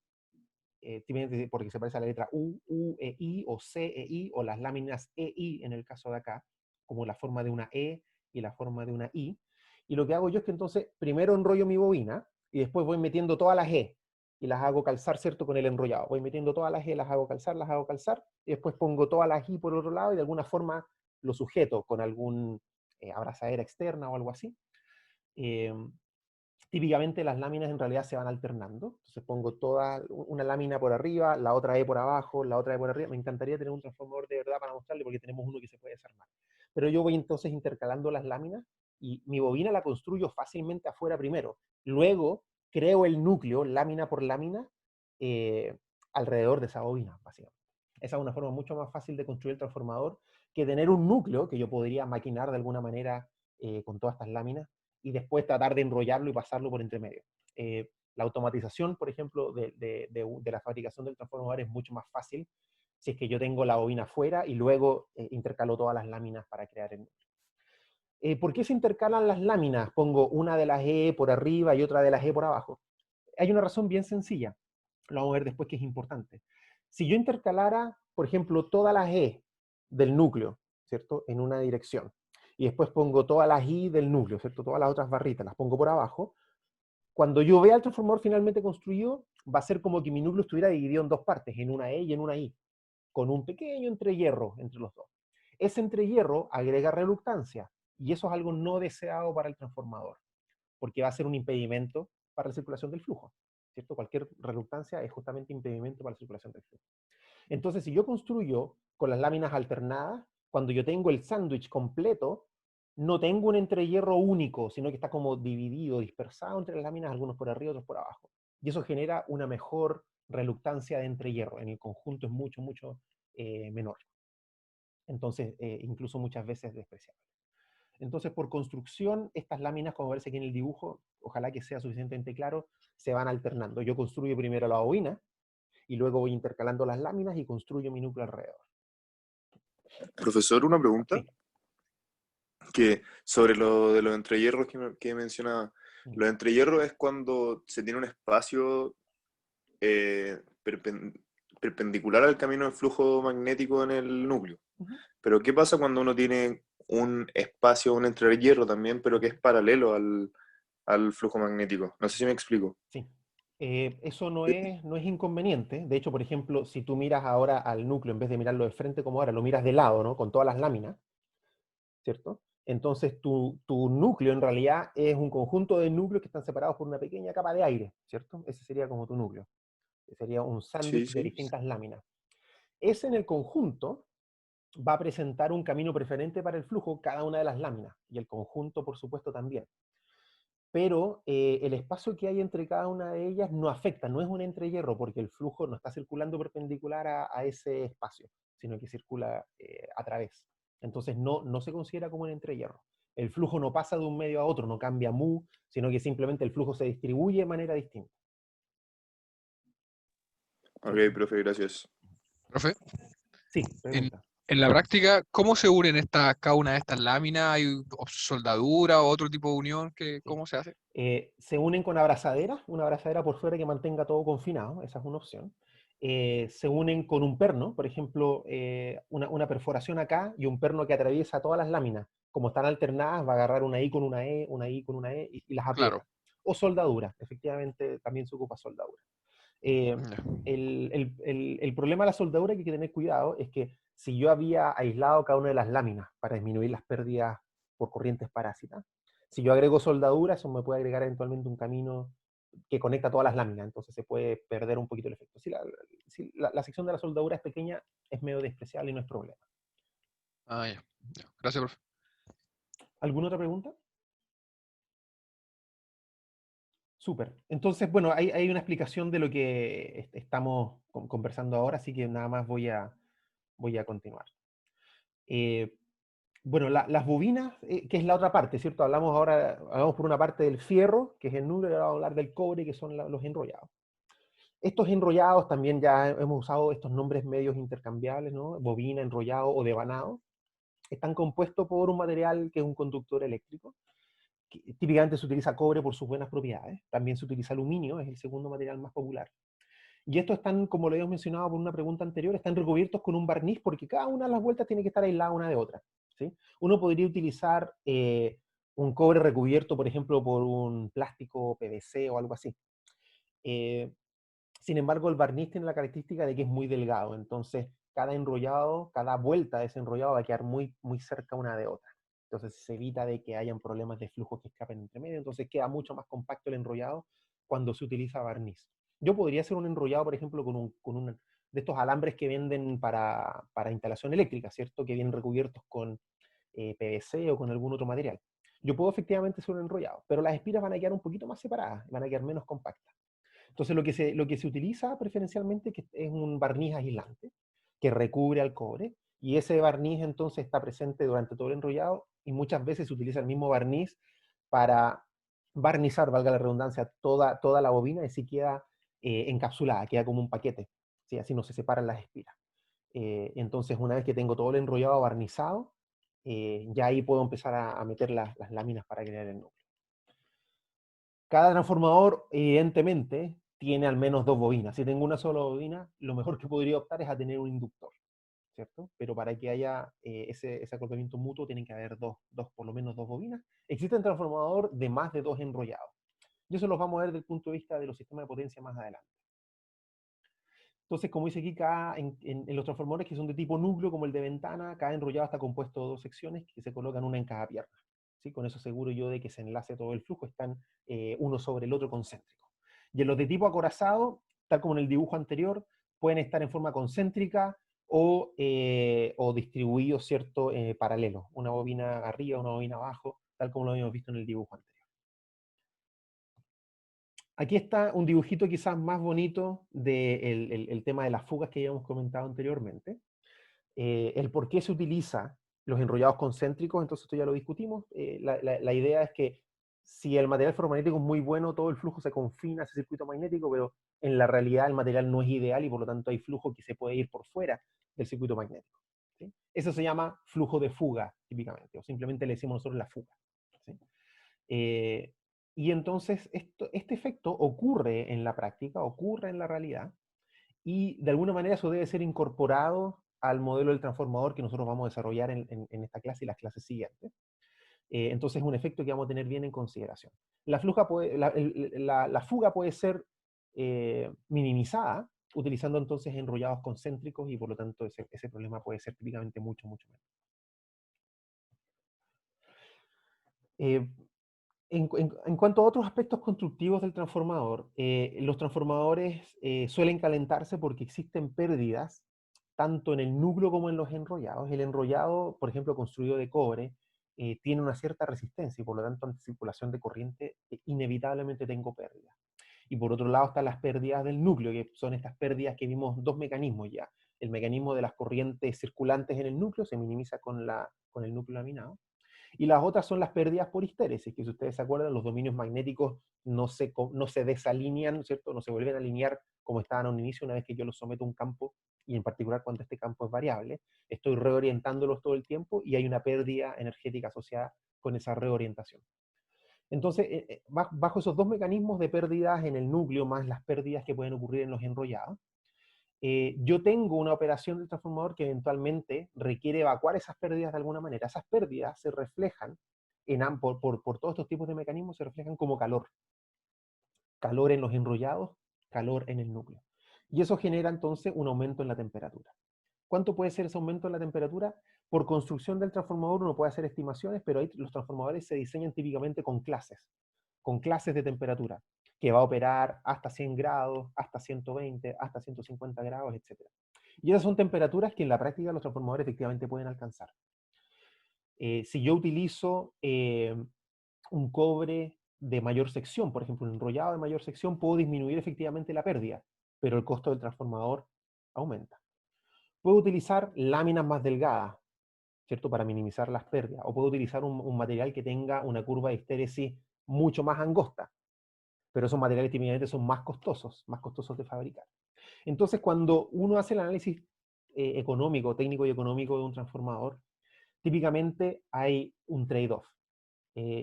porque se parece a la letra U, E, I, o C, E, I, o las láminas E, I en el caso de acá, como la forma de una E y la forma de una I. Y lo que hago yo es que entonces primero enrollo mi bobina y después voy metiendo todas las E. y las hago calzar, ¿cierto? Con el enrollado. Voy metiendo todas las E, las hago calzar, y después pongo todas las I por otro lado y de alguna forma lo sujeto con algún abrazadera externa o algo así. Eh, Típicamente las láminas en realidad se van alternando. Entonces pongo toda una lámina por arriba, la otra E por abajo, la otra E por arriba. Me encantaría tener un transformador de verdad para mostrarle porque tenemos uno que se puede desarmar. Pero yo voy entonces intercalando las láminas y mi bobina la construyo fácilmente afuera primero. Luego creo el núcleo, lámina por lámina, alrededor de esa bobina, básicamente. Esa es una forma mucho más fácil de construir el transformador que tener un núcleo que yo podría maquinar de alguna manera con todas estas láminas y después tratar de enrollarlo y pasarlo por entre medio. La automatización, por ejemplo, de la fabricación del transformador es mucho más fácil si es que yo tengo la bobina afuera y luego intercalo todas las láminas para crear el núcleo. ¿Por qué se intercalan las láminas? Pongo una de las E por arriba y otra de las E por abajo. Hay una razón bien sencilla, lo vamos a ver después que es importante. Si yo intercalara, por ejemplo, todas las E del núcleo, ¿cierto? En una dirección, y después pongo todas las I del núcleo, ¿cierto? Todas las otras barritas las pongo por abajo, cuando yo vea el transformador finalmente construido, va a ser como que mi núcleo estuviera dividido en dos partes, en una E y en una I, con un pequeño entrehierro entre los dos. Ese entrehierro agrega reluctancia, y eso es algo no deseado para el transformador, porque va a ser un impedimento para la circulación del flujo, ¿cierto? Cualquier reluctancia es justamente impedimento para la circulación del flujo. Entonces, si yo construyo con las láminas alternadas, cuando yo tengo el sándwich completo, no tengo un entrehierro único, sino que está como dividido, dispersado entre las láminas, algunos por arriba, otros por abajo. Y eso genera una mejor reluctancia de entrehierro. En el conjunto es mucho, mucho menor. Entonces, incluso muchas veces despreciable. Entonces, por construcción, estas láminas, como verse aquí en el dibujo, ojalá que sea suficientemente claro, se van alternando. Yo construyo primero la bobina, y luego voy intercalando las láminas y construyo mi núcleo alrededor. Profesor, una pregunta Sí. que sobre lo de los entrehierros que mencionaba. Los entrehierros es cuando se tiene un espacio perpendicular al camino de flujo magnético en el núcleo. Pero ¿qué pasa cuando uno tiene un espacio, un entrehierro también, pero que es paralelo al flujo magnético? No sé si me explico. Sí. Eso no es inconveniente. De hecho, por ejemplo, si tú miras ahora al núcleo, en vez de mirarlo de frente como ahora, lo miras de lado, ¿no? Con todas las láminas, ¿cierto? Entonces tu núcleo en realidad es un conjunto de núcleos que están separados por una pequeña capa de aire, ¿cierto? Ese sería como tu núcleo. Sería un Sí, sándwich de sí. distintas láminas. Ese en el conjunto va a presentar un camino preferente para el flujo cada una de las láminas, y el conjunto, por supuesto, también. Pero el espacio que hay entre cada una de ellas no afecta, no es un entrehierro, porque el flujo no está circulando perpendicular a ese espacio, sino que circula a través. Entonces no se considera como un entrehierro. El flujo no pasa de un medio a otro, no cambia mu, sino que simplemente el flujo se distribuye de manera distinta. Ok, profe, gracias. Profe, Sí, en, pregunta. en la práctica, ¿cómo se unen cada una de estas láminas? ¿Hay soldadura o otro tipo de unión? Sí. ¿Cómo se hace? Se unen con abrazaderas, una abrazadera por fuera que mantenga todo confinado, esa es una opción. Se unen con un perno, por ejemplo, una perforación acá y un perno que atraviesa todas las láminas. Como están alternadas, va a agarrar una I con una E, una I con una E y las Claro. aprieta. O soldadura, efectivamente también se ocupa soldadura. Ya. El problema de la soldadura que hay que tener cuidado es que si yo había aislado cada una de las láminas para disminuir las pérdidas por corrientes parásitas, si yo agrego soldadura, eso me puede agregar eventualmente un camino que conecta todas las láminas, entonces se puede perder un poquito el efecto. Si la sección de la soldadura es pequeña, es medio despreciable y no es problema. Ah, ya. Ya. Gracias, profe. ¿Alguna otra pregunta? Súper. Entonces, bueno, hay una explicación de lo que estamos conversando ahora, así que nada más voy a continuar. Bueno, las bobinas, que es la otra parte, ¿cierto? Hablamos por una parte del fierro, que es el núcleo, y ahora vamos a hablar del cobre, que son los enrollados. Estos enrollados también ya hemos usado estos nombres medios intercambiables, ¿no? Bobina, enrollado o devanado. Están compuestos por un material que es un conductor eléctrico. Típicamente se utiliza cobre por sus buenas propiedades. También se utiliza aluminio, es el segundo material más popular. Y estos están, como lo habíamos mencionado por una pregunta anterior, están recubiertos con un barniz porque cada una de las vueltas tiene que estar aislada una de otra, ¿sí? Uno podría utilizar un cobre recubierto, por ejemplo, por un plástico PVC o algo así. Sin embargo, el barniz tiene la característica de que es muy delgado, entonces cada enrollado, cada vuelta de ese enrollado va a quedar muy, muy cerca una de otra. Entonces se evita de que hayan problemas de flujo que escapen entre medio, entonces queda mucho más compacto el enrollado cuando se utiliza barniz. Yo podría hacer un enrollado, por ejemplo, con un de estos alambres que venden para instalación eléctrica, ¿cierto? Que vienen recubiertos con PVC o con algún otro material. Yo puedo efectivamente hacer un enrollado, pero las espiras van a quedar un poquito más separadas, van a quedar menos compactas. Entonces lo que se utiliza preferencialmente es un barniz aislante que recubre al cobre, y ese barniz entonces está presente durante todo el enrollado, y muchas veces se utiliza el mismo barniz para barnizar, valga la redundancia, toda la bobina, y así queda encapsulada, queda como un paquete, ¿sí? Así no se separan las espiras. Entonces una vez que tengo todo el enrollado barnizado, ya ahí puedo empezar a meter las láminas para crear el núcleo. Cada transformador, evidentemente, tiene al menos dos bobinas. Si tengo una sola bobina, lo mejor que podría optar es a tener un inductor, ¿cierto? Pero para que haya ese acoplamiento mutuo, tienen que haber por lo menos dos bobinas. Existe un transformador de más de dos enrollados. Y eso los vamos a ver desde el punto de vista de los sistemas de potencia más adelante. Entonces, como dice aquí, en los transformadores que son de tipo núcleo, como el de ventana, cada enrollado está compuesto de dos secciones que se colocan una en cada pierna. ¿Sí? Con eso seguro yo de que se enlace todo el flujo, están uno sobre el otro concéntricos. Y en los de tipo acorazado, tal como en el dibujo anterior, pueden estar en forma concéntrica o distribuidos, ¿cierto? Paralelos. Una bobina arriba, una bobina abajo, tal como lo habíamos visto en el dibujo anterior. Aquí está un dibujito quizás más bonito del tema de las fugas que ya hemos comentado anteriormente. El por qué se utiliza los enrollados concéntricos, entonces esto ya lo discutimos. La idea es que si el material ferromagnético es muy bueno, todo el flujo se confina a ese circuito magnético, pero en la realidad el material no es ideal y por lo tanto hay flujo que se puede ir por fuera del circuito magnético, ¿sí? Eso se llama flujo de fuga, típicamente, o simplemente le decimos nosotros la fuga, ¿sí? Y entonces este efecto ocurre en la práctica, ocurre en la realidad, y de alguna manera eso debe ser incorporado al modelo del transformador que nosotros vamos a desarrollar en esta clase y las clases siguientes. Entonces es un efecto que vamos a tener bien en consideración. La fuga puede ser minimizada utilizando entonces enrollados concéntricos, y por lo tanto ese problema puede ser típicamente mucho, mucho menor. En cuanto a otros aspectos constructivos del transformador, los transformadores suelen calentarse porque existen pérdidas tanto en el núcleo como en los enrollados. El enrollado, por ejemplo, construido de cobre, tiene una cierta resistencia y por lo tanto ante circulación de corriente inevitablemente tengo pérdidas. Y por otro lado están las pérdidas del núcleo, que son estas pérdidas que vimos dos mecanismos ya. El mecanismo de las corrientes circulantes en el núcleo se minimiza con el núcleo laminado. Y las otras son las pérdidas por histéresis, que si ustedes se acuerdan, los dominios magnéticos no se desalinean, ¿cierto? No se vuelven a alinear como estaban a un inicio una vez que yo los someto a un campo, y en particular cuando este campo es variable. Estoy reorientándolos todo el tiempo y hay una pérdida energética asociada con esa reorientación. Entonces, bajo esos dos mecanismos de pérdidas en el núcleo, más las pérdidas que pueden ocurrir en los enrollados, yo tengo una operación del transformador que eventualmente requiere evacuar esas pérdidas de alguna manera. Esas pérdidas se reflejan, por todos estos tipos de mecanismos, se reflejan como calor. Calor en los enrollados, calor en el núcleo. Y eso genera entonces un aumento en la temperatura. ¿Cuánto puede ser ese aumento en la temperatura? Por construcción del transformador uno puede hacer estimaciones, pero ahí los transformadores se diseñan típicamente con clases de temperatura, que va a operar hasta 100 grados, hasta 120, hasta 150 grados, etc. Y esas son temperaturas que en la práctica los transformadores efectivamente pueden alcanzar. Si yo utilizo un cobre de mayor sección, por ejemplo, un enrollado de mayor sección, puedo disminuir efectivamente la pérdida, pero el costo del transformador aumenta. Puedo utilizar láminas más delgadas, ¿cierto? Para minimizar las pérdidas, o puedo utilizar un material que tenga una curva de histéresis mucho más angosta, pero esos materiales típicamente son más costosos de fabricar. Entonces, cuando uno hace el análisis económico, técnico y económico de un transformador, típicamente hay un trade-off.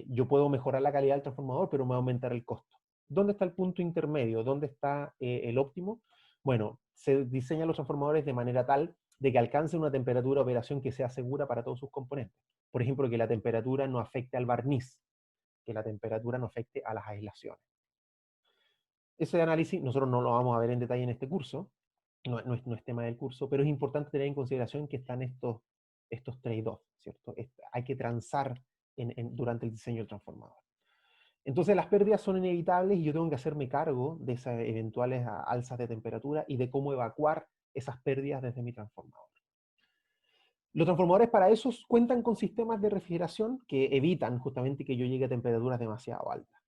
Yo puedo mejorar la calidad del transformador, pero me va a aumentar el costo. ¿Dónde está el punto intermedio? ¿Dónde está el óptimo? Bueno, se diseñan los transformadores de manera tal de que alcancen una temperatura de operación que sea segura para todos sus componentes. Por ejemplo, que la temperatura no afecte al barniz, que la temperatura no afecte a las aislaciones. Ese análisis nosotros no lo vamos a ver en detalle en este curso, no es tema del curso, pero es importante tener en consideración que están estos trade-offs, ¿cierto? Hay que transar durante el diseño del transformador. Entonces las pérdidas son inevitables y yo tengo que hacerme cargo de esas eventuales alzas de temperatura y de cómo evacuar esas pérdidas desde mi transformador. Los transformadores para eso cuentan con sistemas de refrigeración que evitan justamente que yo llegue a temperaturas demasiado altas.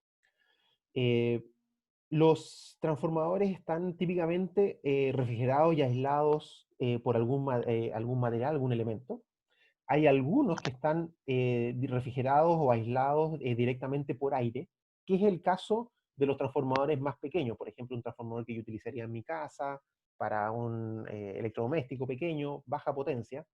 Los transformadores están típicamente refrigerados y aislados por algún material, algún elemento. Hay algunos que están refrigerados o aislados directamente por aire, que es el caso de los transformadores más pequeños. Por ejemplo, un transformador que yo utilizaría en mi casa para un electrodoméstico pequeño, baja potencia.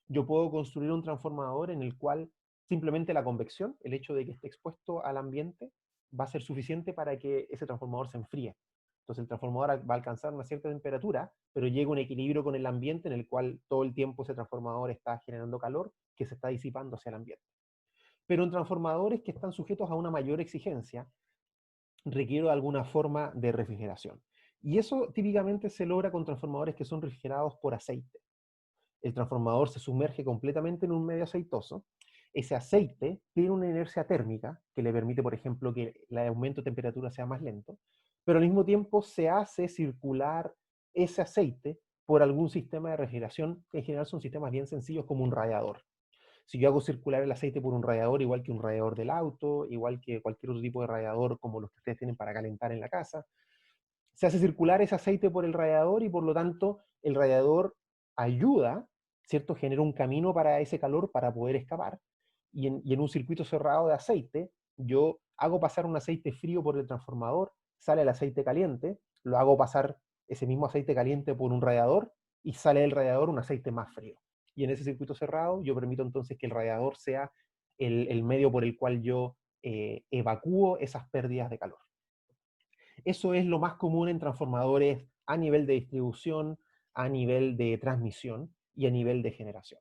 Yo puedo construir un transformador en el cual simplemente la convección, el hecho de que esté expuesto al ambiente, va a ser suficiente para que ese transformador se enfríe. Entonces el transformador va a alcanzar una cierta temperatura, pero llega a un equilibrio con el ambiente en el cual todo el tiempo ese transformador está generando calor que se está disipando hacia el ambiente. Pero en transformadores que están sujetos a una mayor exigencia, requiero de alguna forma de refrigeración. Y eso típicamente se logra con transformadores que son refrigerados por aceite. El transformador se sumerge completamente en un medio aceitoso. Ese aceite tiene una inercia térmica que le permite, por ejemplo, que el aumento de temperatura sea más lento, pero al mismo tiempo se hace circular ese aceite por algún sistema de refrigeración, que en general son sistemas bien sencillos como un radiador. Si yo hago circular el aceite por un radiador, igual que un radiador del auto, igual que cualquier otro tipo de radiador como los que ustedes tienen para calentar en la casa, se hace circular ese aceite por el radiador y por lo tanto el radiador ayuda, ¿cierto? Genera un camino para ese calor para poder escapar. Y en un circuito cerrado de aceite, yo hago pasar un aceite frío por el transformador, sale el aceite caliente, lo hago pasar ese mismo aceite caliente por un radiador y sale del radiador un aceite más frío. Y en ese circuito cerrado yo permito entonces que el radiador sea el medio por el cual yo evacúo esas pérdidas de calor. Eso es lo más común en transformadores a nivel de distribución, a nivel de transmisión y a nivel de generación.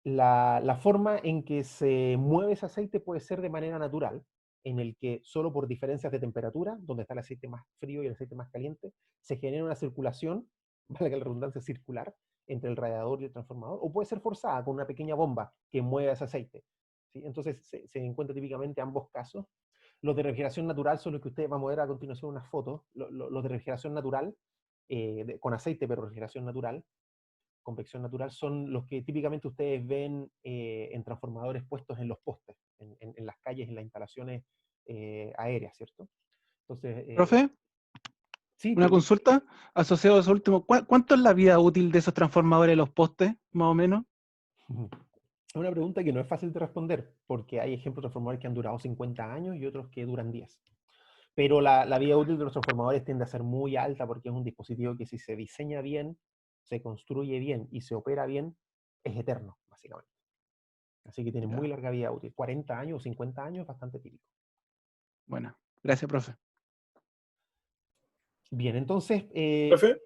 La forma en que se mueve ese aceite puede ser de manera natural, en el que solo por diferencias de temperatura, donde está el aceite más frío y el aceite más caliente, se genera una circulación, valga la redundancia, circular, entre el radiador y el transformador, o puede ser forzada con una pequeña bomba que mueva ese aceite. ¿Sí? Entonces se encuentra típicamente ambos casos. Los de refrigeración natural son los que ustedes van a ver a continuación unas fotos. Los de refrigeración natural, con aceite pero refrigeración natural, convección natural, son los que típicamente ustedes ven en transformadores puestos en los postes, en las calles, en las instalaciones aéreas, ¿cierto? Entonces, Profe, sí, una consulta asociado a eso último. ¿Cuánto es la vida útil de esos transformadores de los postes, más o menos? Es una pregunta que no es fácil de responder, porque hay ejemplos de transformadores que han durado 50 años y otros que duran 10. Pero la vida útil de los transformadores tiende a ser muy alta porque es un dispositivo que si se diseña bien, se construye bien y se opera bien, es eterno, básicamente. Así que tiene muy larga vida útil. 40 años o 50 años es bastante típico. Bueno, gracias, profe. Bien, entonces... Profe,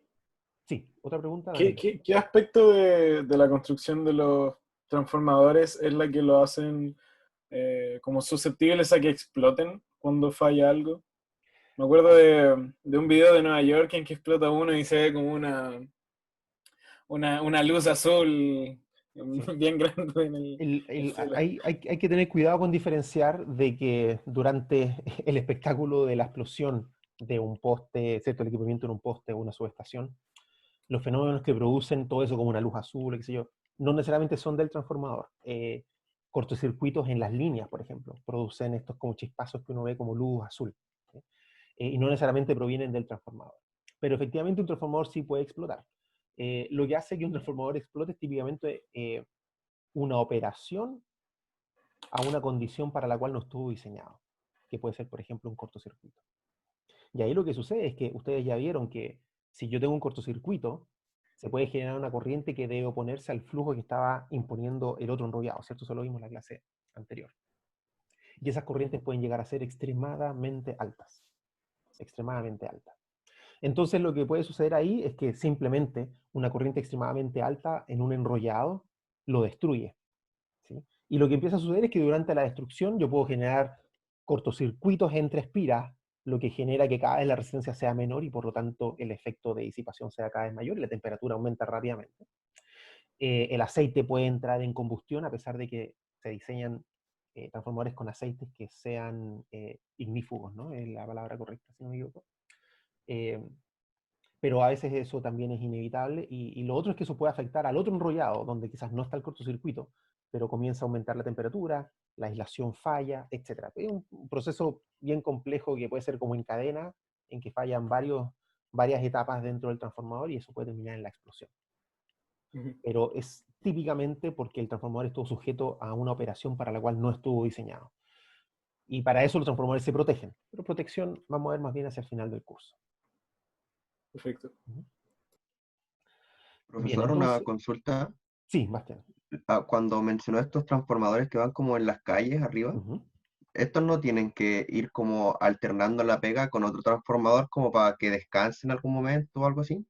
sí, otra pregunta. ¿qué aspecto de la construcción de los transformadores es la que lo hacen como susceptibles a que exploten cuando falla algo? Me acuerdo de un video de Nueva York en que explota uno y se ve como una luz azul bien grande en el cielo. Hay que tener cuidado con diferenciar de que durante el espectáculo de la explosión de un poste, ¿cierto? El equipamiento en un poste o una subestación, los fenómenos que producen todo eso como una luz azul, qué sé yo, no necesariamente son del transformador. Cortocircuitos en las líneas, por ejemplo, producen estos como chispazos que uno ve como luz azul. ¿Sí? Y no necesariamente provienen del transformador. Pero efectivamente un transformador sí puede explotar. Lo que hace que un transformador explote es típicamente una operación a una condición para la cual no estuvo diseñado, que puede ser, por ejemplo, un cortocircuito. Y ahí lo que sucede es que ustedes ya vieron que si yo tengo un cortocircuito, se puede generar una corriente que debe oponerse al flujo que estaba imponiendo el otro enrollado, ¿cierto? Eso lo vimos en la clase anterior. Y esas corrientes pueden llegar a ser extremadamente altas. Extremadamente altas. Entonces lo que puede suceder ahí es que simplemente una corriente extremadamente alta en un enrollado lo destruye. ¿Sí? Y lo que empieza a suceder es que durante la destrucción yo puedo generar cortocircuitos entre espiras lo que genera que cada vez la resistencia sea menor y por lo tanto el efecto de disipación sea cada vez mayor y la temperatura aumenta rápidamente. El aceite puede entrar en combustión a pesar de que se diseñan transformadores con aceites que sean ignífugos, ¿no? Es la palabra correcta, si no me equivoco. Pero a veces eso también es inevitable, y lo otro es que eso puede afectar al otro enrollado, donde quizás no está el cortocircuito, pero comienza a aumentar la temperatura, la aislación falla, etc. Es un proceso bien complejo que puede ser como en cadena, en que fallan varias etapas dentro del transformador y eso puede terminar en la explosión. Pero es típicamente porque el transformador estuvo sujeto a una operación para la cual no estuvo diseñado. Y para eso los transformadores se protegen. Pero protección vamos a ver más bien hacia el final del curso. Perfecto. Bien, Profesor, una entonces, consulta. sí, Bastián. Cuando mencionó estos transformadores que van como en las calles arriba, ¿estos no tienen que ir como alternando la pega con otro transformador como para que descansen en algún momento o algo así?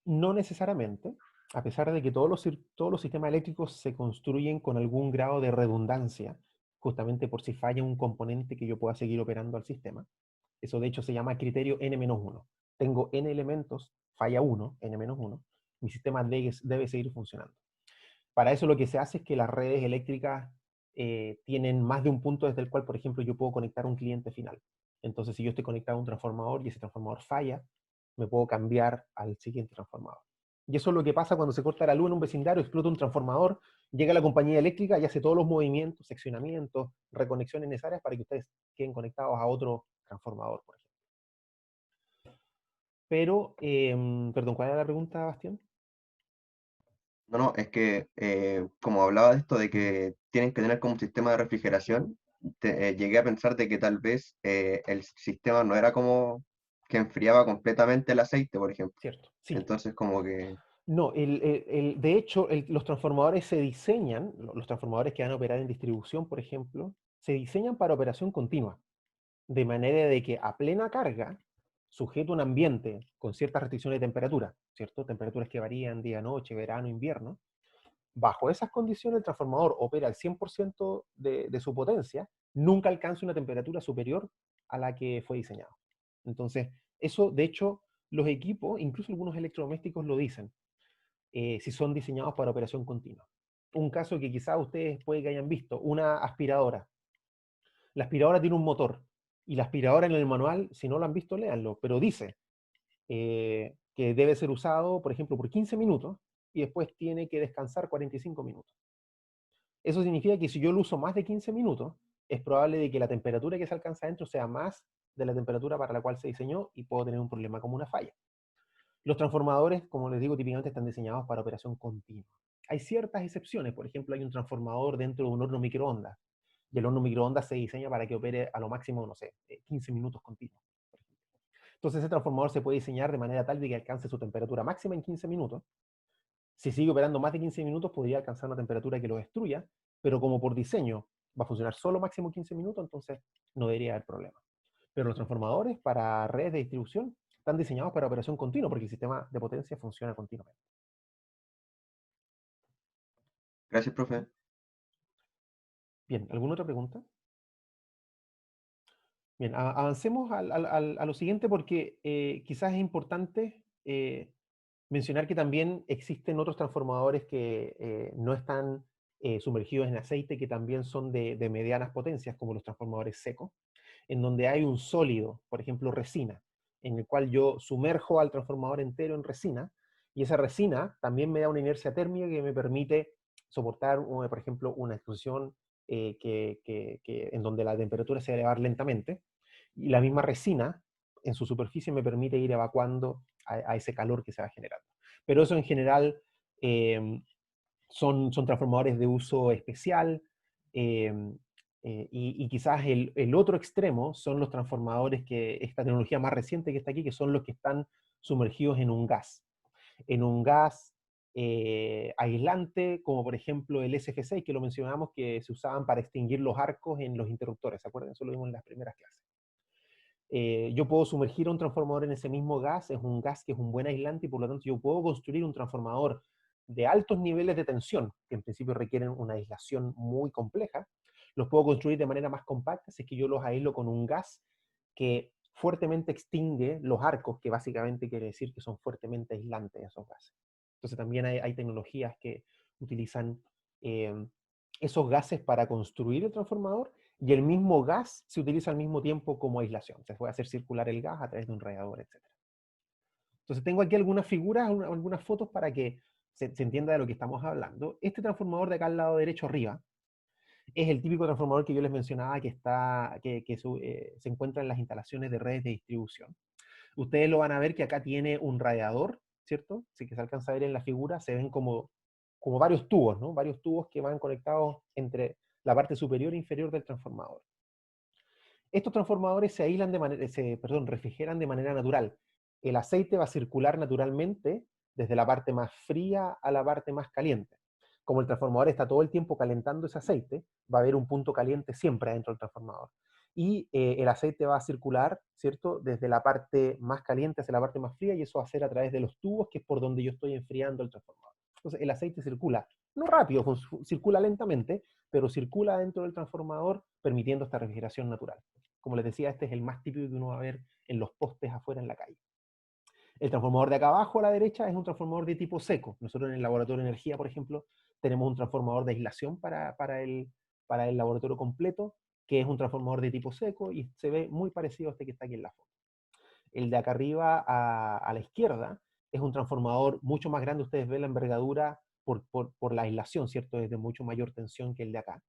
No necesariamente, a pesar de que todos los sistemas eléctricos se construyen con algún grado de redundancia, justamente por si falla un componente que yo pueda seguir operando al sistema. Eso de hecho se llama criterio n-1. Tengo n elementos, falla 1, n-1, mi sistema debe seguir funcionando. Para eso lo que se hace es que las redes eléctricas tienen más de un punto desde el cual, por ejemplo, yo puedo conectar un cliente final. Entonces, si yo estoy conectado a un transformador y ese transformador falla, me puedo cambiar al siguiente transformador. Y eso es lo que pasa cuando se corta la luz en un vecindario, explota un transformador, llega la compañía eléctrica y hace todos los movimientos, seccionamientos, reconexiones necesarias para que ustedes queden conectados a otro transformador, por ejemplo. Pero, perdón, ¿cuál era la pregunta, Bastián? No, es que como hablaba de esto de que tienen que tener como un sistema de refrigeración, llegué a pensar de que tal vez el sistema no era como que enfriaba completamente el aceite, por ejemplo. Cierto, sí. Entonces como que... No, de hecho, los transformadores se diseñan, los transformadores que van a operar en distribución, por ejemplo, se diseñan para operación continua, de manera de que a plena carga, sujeto a un ambiente con ciertas restricciones de temperatura, ¿cierto? Temperaturas que varían día, noche, verano, invierno. Bajo esas condiciones, el transformador opera al 100% de su potencia, nunca alcanza una temperatura superior a la que fue diseñado. Entonces, eso, de hecho, los equipos, incluso algunos electrodomésticos lo dicen, si son diseñados para operación continua. Un caso que quizás ustedes puede que hayan visto, una aspiradora. La aspiradora tiene un motor, y la aspiradora en el manual, si no lo han visto, léanlo, pero dice que debe ser usado, por ejemplo, por 15 minutos, y después tiene que descansar 45 minutos. Eso significa que si yo lo uso más de 15 minutos, es probable de que la temperatura que se alcanza adentro sea más de la temperatura para la cual se diseñó y puedo tener un problema como una falla. Los transformadores, como les digo, típicamente están diseñados para operación continua. Hay ciertas excepciones, por ejemplo, hay un transformador dentro de un horno microondas, y el horno microondas se diseña para que opere a lo máximo, no sé, 15 minutos continuos. Entonces ese transformador se puede diseñar de manera tal de que alcance su temperatura máxima en 15 minutos. Si sigue operando más de 15 minutos, podría alcanzar una temperatura que lo destruya, pero como por diseño va a funcionar solo máximo 15 minutos, entonces no debería haber problema. Pero los transformadores para redes de distribución están diseñados para operación continua, porque el sistema de potencia funciona continuamente. Gracias, profe. Bien, ¿alguna otra pregunta? Bien, avancemos a lo siguiente porque quizás es importante mencionar que también existen otros transformadores que no están sumergidos en aceite, que también son de medianas potencias, como los transformadores secos, en donde hay un sólido, por ejemplo resina, en el cual yo sumerjo al transformador entero en resina, y esa resina también me da una inercia térmica que me permite soportar, por ejemplo, una explosión en donde la temperatura se va a elevar lentamente, y la misma resina en su superficie me permite ir evacuando a ese calor que se va generando. Pero eso en general son transformadores de uso especial, y quizás el otro extremo son los transformadores esta tecnología más reciente que está aquí, que son los que están sumergidos en un gas. En un gas aislante, como por ejemplo el SG6, que lo mencionamos, que se usaban para extinguir los arcos en los interruptores, ¿se acuerdan? Eso lo vimos en las primeras clases. Yo puedo sumergir a un transformador en ese mismo gas, es un gas que es un buen aislante y por lo tanto yo puedo construir un transformador de altos niveles de tensión, que en principio requieren una aislación muy compleja, los puedo construir de manera más compacta si es que yo los aíslo con un gas que fuertemente extingue los arcos, que básicamente quiere decir que son fuertemente aislantes esos gases. Entonces también hay tecnologías que utilizan esos gases para construir el transformador, y el mismo gas se utiliza al mismo tiempo como aislación. Se puede hacer circular el gas a través de un radiador, etc. Entonces tengo aquí algunas figuras, algunas fotos para que se entienda de lo que estamos hablando. Este transformador de acá al lado derecho arriba es el típico transformador que yo les mencionaba se encuentra en las instalaciones de redes de distribución. Ustedes lo van a ver que acá tiene un radiador, ¿cierto? Así que se alcanza a ver en la figura, se ven como varios tubos, ¿no? Varios tubos que van conectados entre la parte superior e inferior del transformador. Estos transformadores se aíslan refrigeran de manera natural. El aceite va a circular naturalmente desde la parte más fría a la parte más caliente. Como el transformador está todo el tiempo calentando ese aceite, va a haber un punto caliente siempre dentro del transformador. Y el aceite va a circular, ¿cierto?, desde la parte más caliente hacia la parte más fría, y eso va a ser a través de los tubos, que es por donde yo estoy enfriando el transformador. Entonces el aceite circula, no rápido, circula lentamente, pero circula dentro del transformador, permitiendo esta refrigeración natural. Como les decía, este es el más típico que uno va a ver en los postes afuera en la calle. El transformador de acá abajo a la derecha es un transformador de tipo seco. Nosotros en el laboratorio de energía, por ejemplo, tenemos un transformador de aislación para el laboratorio completo, que es un transformador de tipo seco, y se ve muy parecido a este que está aquí en la foto. El de acá arriba a la izquierda es un transformador mucho más grande. Ustedes ven la envergadura por la aislación, ¿cierto? Es de mucho mayor tensión que el de acá.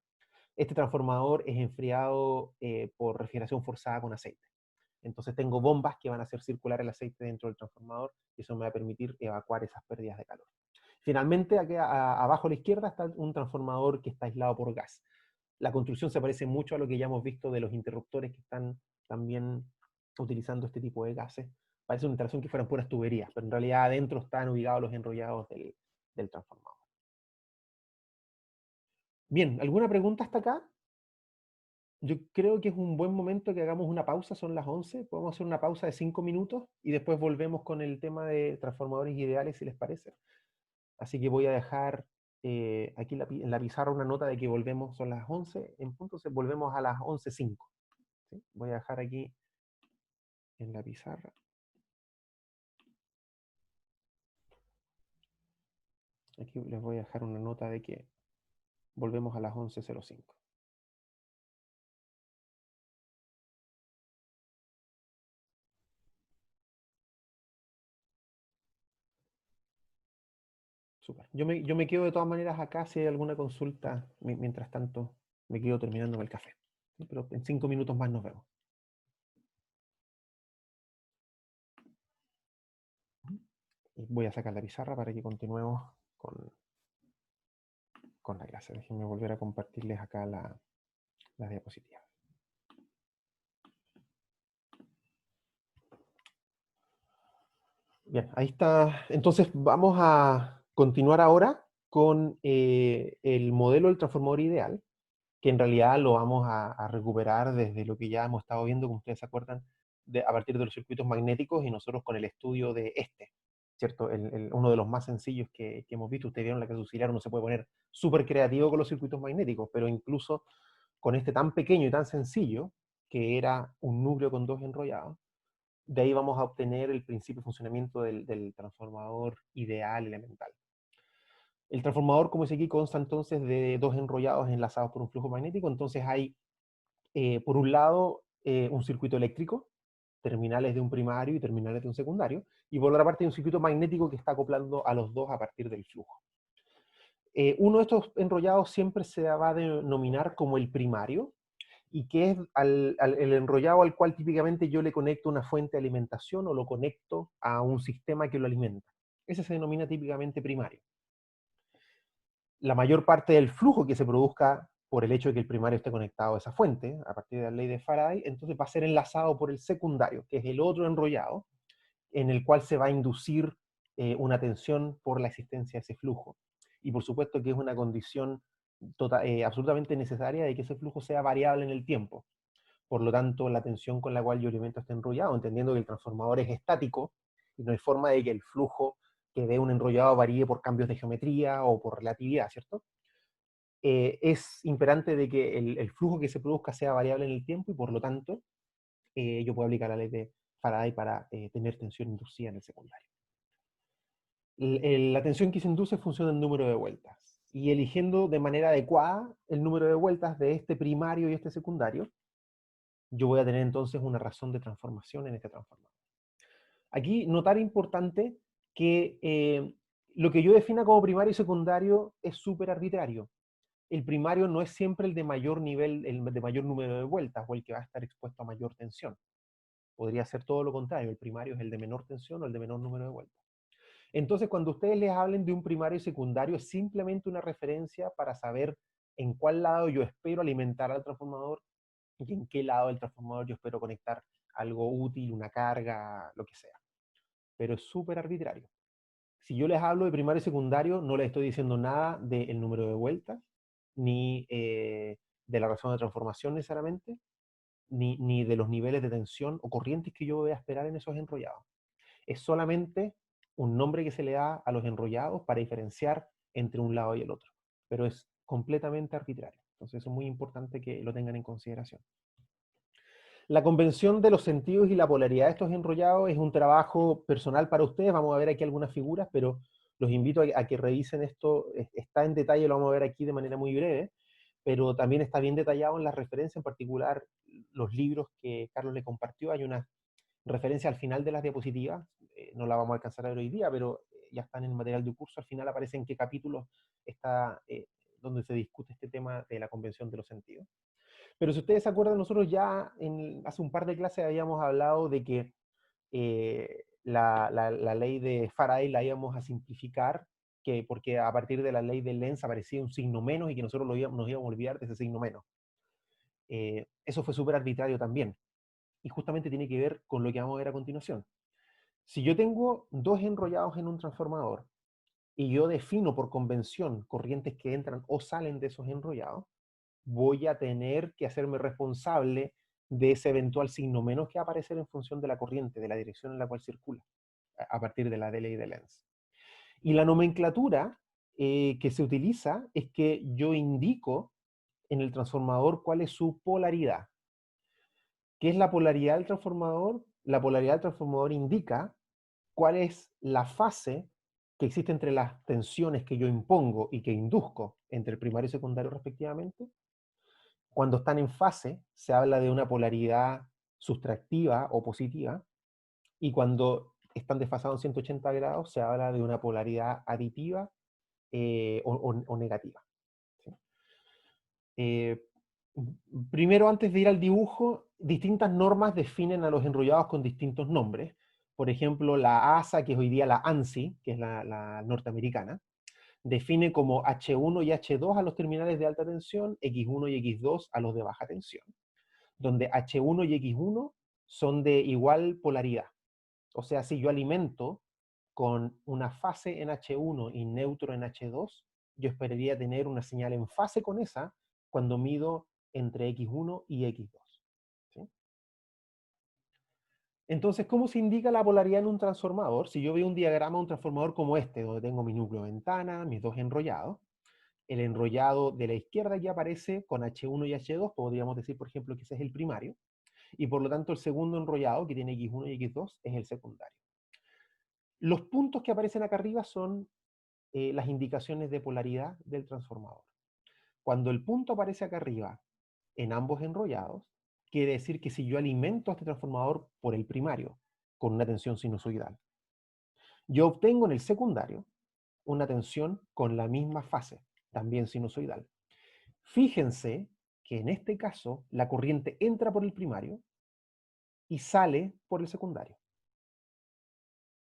Este transformador es enfriado por refrigeración forzada con aceite. Entonces tengo bombas que van a hacer circular el aceite dentro del transformador, y eso me va a permitir evacuar esas pérdidas de calor. Finalmente, aquí abajo a la izquierda está un transformador que está aislado por gas. La construcción se parece mucho a lo que ya hemos visto de los interruptores que están también utilizando este tipo de gases. Parece una instalación que fueran puras tuberías, pero en realidad adentro están ubicados los enrollados del transformador. Bien, ¿alguna pregunta hasta acá? Yo creo que es un buen momento que hagamos una pausa, son las 11, podemos hacer una pausa de 5 minutos y después volvemos con el tema de transformadores ideales, si les parece. Así que voy a dejar aquí en la pizarra una nota de que volvemos, son las 11 en punto, volvemos a las 11:05. ¿Sí? Voy a dejar aquí en la pizarra. Aquí les voy a dejar una nota de que volvemos a las 11:05. Súper. Yo me quedo de todas maneras acá si hay alguna consulta. Mientras tanto, me quedo terminando el café. ¿Sí? Pero en 5 minutos más nos vemos. Y voy a sacar la pizarra para que continuemos con la clase. Déjenme volver a compartirles acá la diapositiva. Bien, ahí está. Entonces vamos a continuar ahora con el modelo del transformador ideal, que en realidad lo vamos a recuperar desde lo que ya hemos estado viendo, como ustedes se acuerdan, a partir de los circuitos magnéticos, y nosotros con el estudio de ¿cierto? Uno de los más sencillos que hemos visto. Ustedes vieron la clase auxiliar, uno se puede poner súper creativo con los circuitos magnéticos, pero incluso con este tan pequeño y tan sencillo, que era un núcleo con dos enrollados, de ahí vamos a obtener el principio de funcionamiento del transformador ideal elemental. El transformador, como dice aquí, consta entonces de dos enrollados enlazados por un flujo magnético. Entonces hay, por un lado, un circuito eléctrico, terminales de un primario y terminales de un secundario, y por otra parte hay un circuito magnético que está acoplando a los dos a partir del flujo. Uno de estos enrollados siempre se va a denominar como el primario, y que es el enrollado al cual típicamente yo le conecto una fuente de alimentación o lo conecto a un sistema que lo alimenta. Ese se denomina típicamente primario. La mayor parte del flujo que se produzca por el hecho de que el primario esté conectado a esa fuente, a partir de la ley de Faraday, entonces va a ser enlazado por el secundario, que es el otro enrollado, en el cual se va a inducir una tensión por la existencia de ese flujo. Y por supuesto que es una condición absolutamente necesaria de que ese flujo sea variable en el tiempo. Por lo tanto, la tensión con la cual yo alimento este enrollado, entendiendo que el transformador es estático, y no hay forma de que el flujo que dé un enrollado varíe por cambios de geometría o por relatividad, ¿cierto? Es imperante de que el flujo que se produzca sea variable en el tiempo, y por lo tanto, yo puedo aplicar la ley de Faraday para tener tensión inducida en el secundario. La tensión que se induce funciona en número de vueltas. Y eligiendo de manera adecuada el número de vueltas de este primario y este secundario, yo voy a tener entonces una razón de transformación en este transformador. Aquí notar importante que lo que yo defina como primario y secundario es súper arbitrario. El primario no es siempre el de mayor nivel, el de mayor número de vueltas o el que va a estar expuesto a mayor tensión. Podría ser todo lo contrario, el primario es el de menor tensión o el de menor número de vueltas. Entonces, cuando ustedes les hablen de un primario y secundario, es simplemente una referencia para saber en cuál lado yo espero alimentar al transformador y en qué lado del transformador yo espero conectar algo útil, una carga, lo que sea. Pero es súper arbitrario. Si yo les hablo de primario y secundario, no les estoy diciendo nada del número de vueltas, ni de la razón de transformación necesariamente, ni de los niveles de tensión o corrientes que yo voy a esperar en esos enrollados. Es solamente un nombre que se le da a los enrollados para diferenciar entre un lado y el otro. Pero es completamente arbitrario. Entonces eso es muy importante que lo tengan en consideración. La convención de los sentidos y la polaridad de estos enrollados es un trabajo personal para ustedes. Vamos a ver aquí algunas figuras, pero los invito a que revisen esto. Está en detalle, lo vamos a ver aquí de manera muy breve, pero también está bien detallado en las referencias, en particular los libros que Carlos le compartió. Hay una referencia al final de las diapositivas, no la vamos a alcanzar a ver hoy día, pero ya están en el material de curso. Al final aparece en qué capítulo está donde se discute este tema de la convención de los sentidos. Pero si ustedes se acuerdan, nosotros ya hace un par de clases habíamos hablado de que la ley de Faraday la íbamos a simplificar, porque a partir de la ley de Lenz aparecía un signo menos y que nosotros nos íbamos a olvidar de ese signo menos. Eso fue súper arbitrario también. Y justamente tiene que ver con lo que vamos a ver a continuación. Si yo tengo dos enrollados en un transformador y yo defino por convención corrientes que entran o salen de esos enrollados, voy a tener que hacerme responsable de ese eventual signo menos que va a aparecer en función de la corriente, de la dirección en la cual circula, a partir de la ley de Lenz. Y la nomenclatura que se utiliza es que yo indico en el transformador cuál es su polaridad. ¿Qué es la polaridad del transformador? La polaridad del transformador indica cuál es la fase que existe entre las tensiones que yo impongo y que induzco entre el primario y secundario respectivamente. Cuando están en fase, se habla de una polaridad sustractiva o positiva, y cuando están desfasados en 180 grados, se habla de una polaridad aditiva o negativa. ¿Sí? Primero, antes de ir al dibujo, distintas normas definen a los enrollados con distintos nombres. Por ejemplo, la ASA, que es hoy día la ANSI, que es la norteamericana, define como H1 y H2 a los terminales de alta tensión, X1 y X2 a los de baja tensión, donde H1 y X1 son de igual polaridad. O sea, si yo alimento con una fase en H1 y neutro en H2, yo esperaría tener una señal en fase con esa cuando mido entre X1 y X2. ¿Sí? Entonces, ¿cómo se indica la polaridad en un transformador? Si yo veo un diagrama de un transformador como este, donde tengo mi núcleo ventana, mis dos enrollados, el enrollado de la izquierda ya aparece con H1 y H2, podríamos decir, por ejemplo, que ese es el primario, y por lo tanto el segundo enrollado, que tiene X1 y X2, es el secundario. Los puntos que aparecen acá arriba son las indicaciones de polaridad del transformador. Cuando el punto aparece acá arriba en ambos enrollados, quiere decir que si yo alimento a este transformador por el primario con una tensión sinusoidal, yo obtengo en el secundario una tensión con la misma fase, también sinusoidal. Fíjense que en este caso la corriente entra por el primario y sale por el secundario.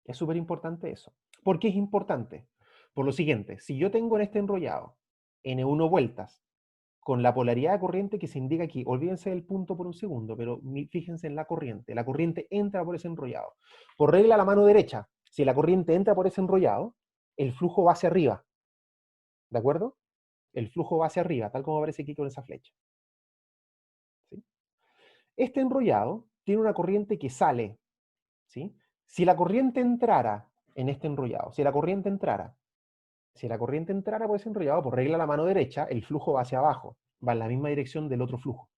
Es súper importante eso. ¿Por qué es importante? Por lo siguiente, si yo tengo en este enrollado N1 vueltas con la polaridad de corriente que se indica aquí, olvídense del punto por un segundo, pero fíjense en la corriente entra por ese enrollado. Por regla a la mano derecha, si la corriente entra por ese enrollado, el flujo va hacia arriba. ¿De acuerdo? El flujo va hacia arriba, tal como aparece aquí con esa flecha. ¿Sí? Este enrollado tiene una corriente que sale. ¿Sí? Si la corriente entrara en este enrollado, si la corriente entrara por ese enrollado, por regla a la mano derecha, el flujo va hacia abajo, va en la misma dirección del otro flujo.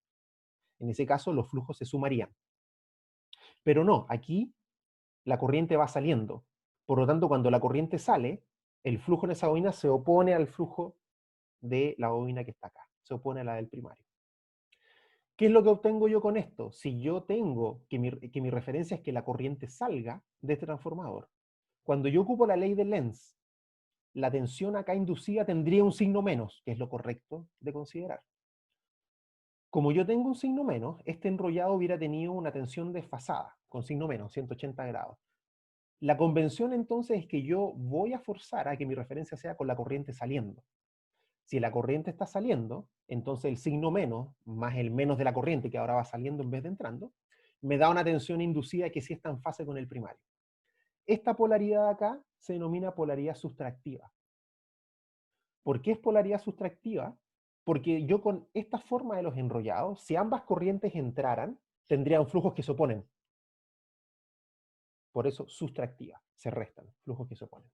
En ese caso, los flujos se sumarían. Pero no, aquí la corriente va saliendo. Por lo tanto, cuando la corriente sale, el flujo en esa bobina se opone al flujo de la bobina que está acá. Se opone a la del primario. ¿Qué es lo que obtengo yo con esto? Si yo tengo que mi referencia es que la corriente salga de este transformador, cuando yo ocupo la ley de Lenz, la tensión acá inducida tendría un signo menos, que es lo correcto de considerar. Como yo tengo un signo menos, este enrollado hubiera tenido una tensión desfasada, con signo menos, 180 grados. La convención entonces es que yo voy a forzar a que mi referencia sea con la corriente saliendo. Si la corriente está saliendo, entonces el signo menos, más el menos de la corriente, que ahora va saliendo en vez de entrando, me da una tensión inducida que sí está en fase con el primario. Esta polaridad acá se denomina polaridad sustractiva. ¿Por qué es polaridad sustractiva? Porque yo con esta forma de los enrollados, si ambas corrientes entraran, tendrían flujos que se oponen. Por eso sustractiva, se restan, flujos que se oponen.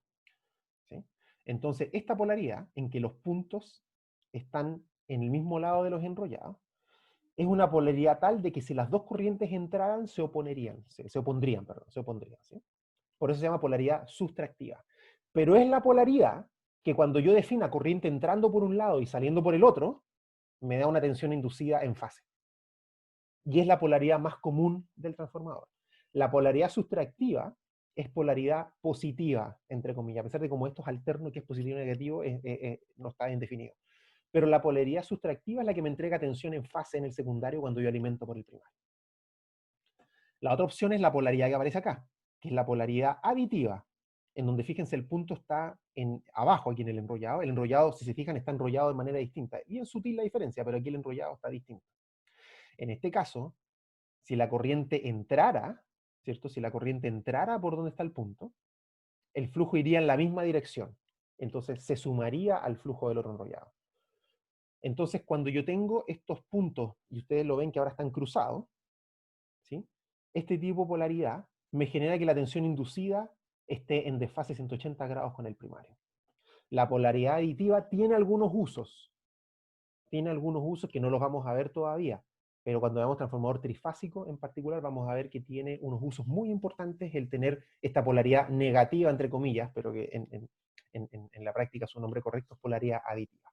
¿Sí? Entonces, esta polaridad, en que los puntos están en el mismo lado de los enrollados, es una polaridad tal de que si las dos corrientes entraran, se opondrían, ¿sí? Por eso se llama polaridad sustractiva. Pero es la polaridad que cuando yo defina corriente entrando por un lado y saliendo por el otro, me da una tensión inducida en fase. Y es la polaridad más común del transformador. La polaridad sustractiva es polaridad positiva, entre comillas, a pesar de como esto es alterno, que es positivo y negativo, no está bien definido. Pero la polaridad sustractiva es la que me entrega tensión en fase en el secundario cuando yo alimento por el primario. La otra opción es la polaridad que aparece acá, que es la polaridad aditiva, en donde fíjense el punto está abajo aquí en el enrollado. El enrollado, si se fijan, está enrollado de manera distinta. Bien sutil la diferencia, pero aquí el enrollado está distinto. En este caso, si la corriente entrara, ¿cierto? Si la corriente entrara por donde está el punto, el flujo iría en la misma dirección. Entonces se sumaría al flujo del otro enrollado. Entonces, cuando yo tengo estos puntos, y ustedes lo ven que ahora están cruzados, ¿sí? Este tipo de polaridad me genera que la tensión inducida esté en desfase 180 grados con el primario. La polaridad aditiva tiene algunos usos. Tiene algunos usos que no los vamos a ver todavía, pero cuando veamos transformador trifásico en particular, vamos a ver que tiene unos usos muy importantes el tener esta polaridad negativa, entre comillas, pero que en la práctica su nombre correcto es polaridad aditiva.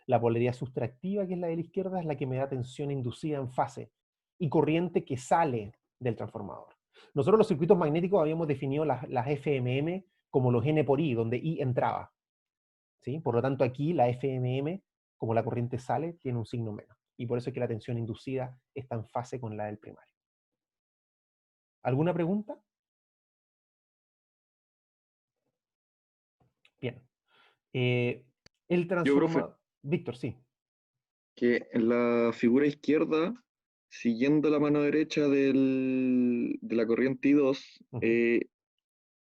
La polaridad sustractiva, que es la de la izquierda, es la que me da tensión inducida en fase y corriente que sale del transformador. Nosotros los circuitos magnéticos habíamos definido las FMM como los N por I, donde I entraba, ¿sí? Por lo tanto, aquí la FMM, como la corriente sale, tiene un signo menos. Y por eso es que la tensión inducida está en fase con la del primario. ¿Alguna pregunta? Bien. El Yo, profe, transformador... Víctor, sí. que en la figura izquierda, siguiendo la mano derecha de la corriente I2,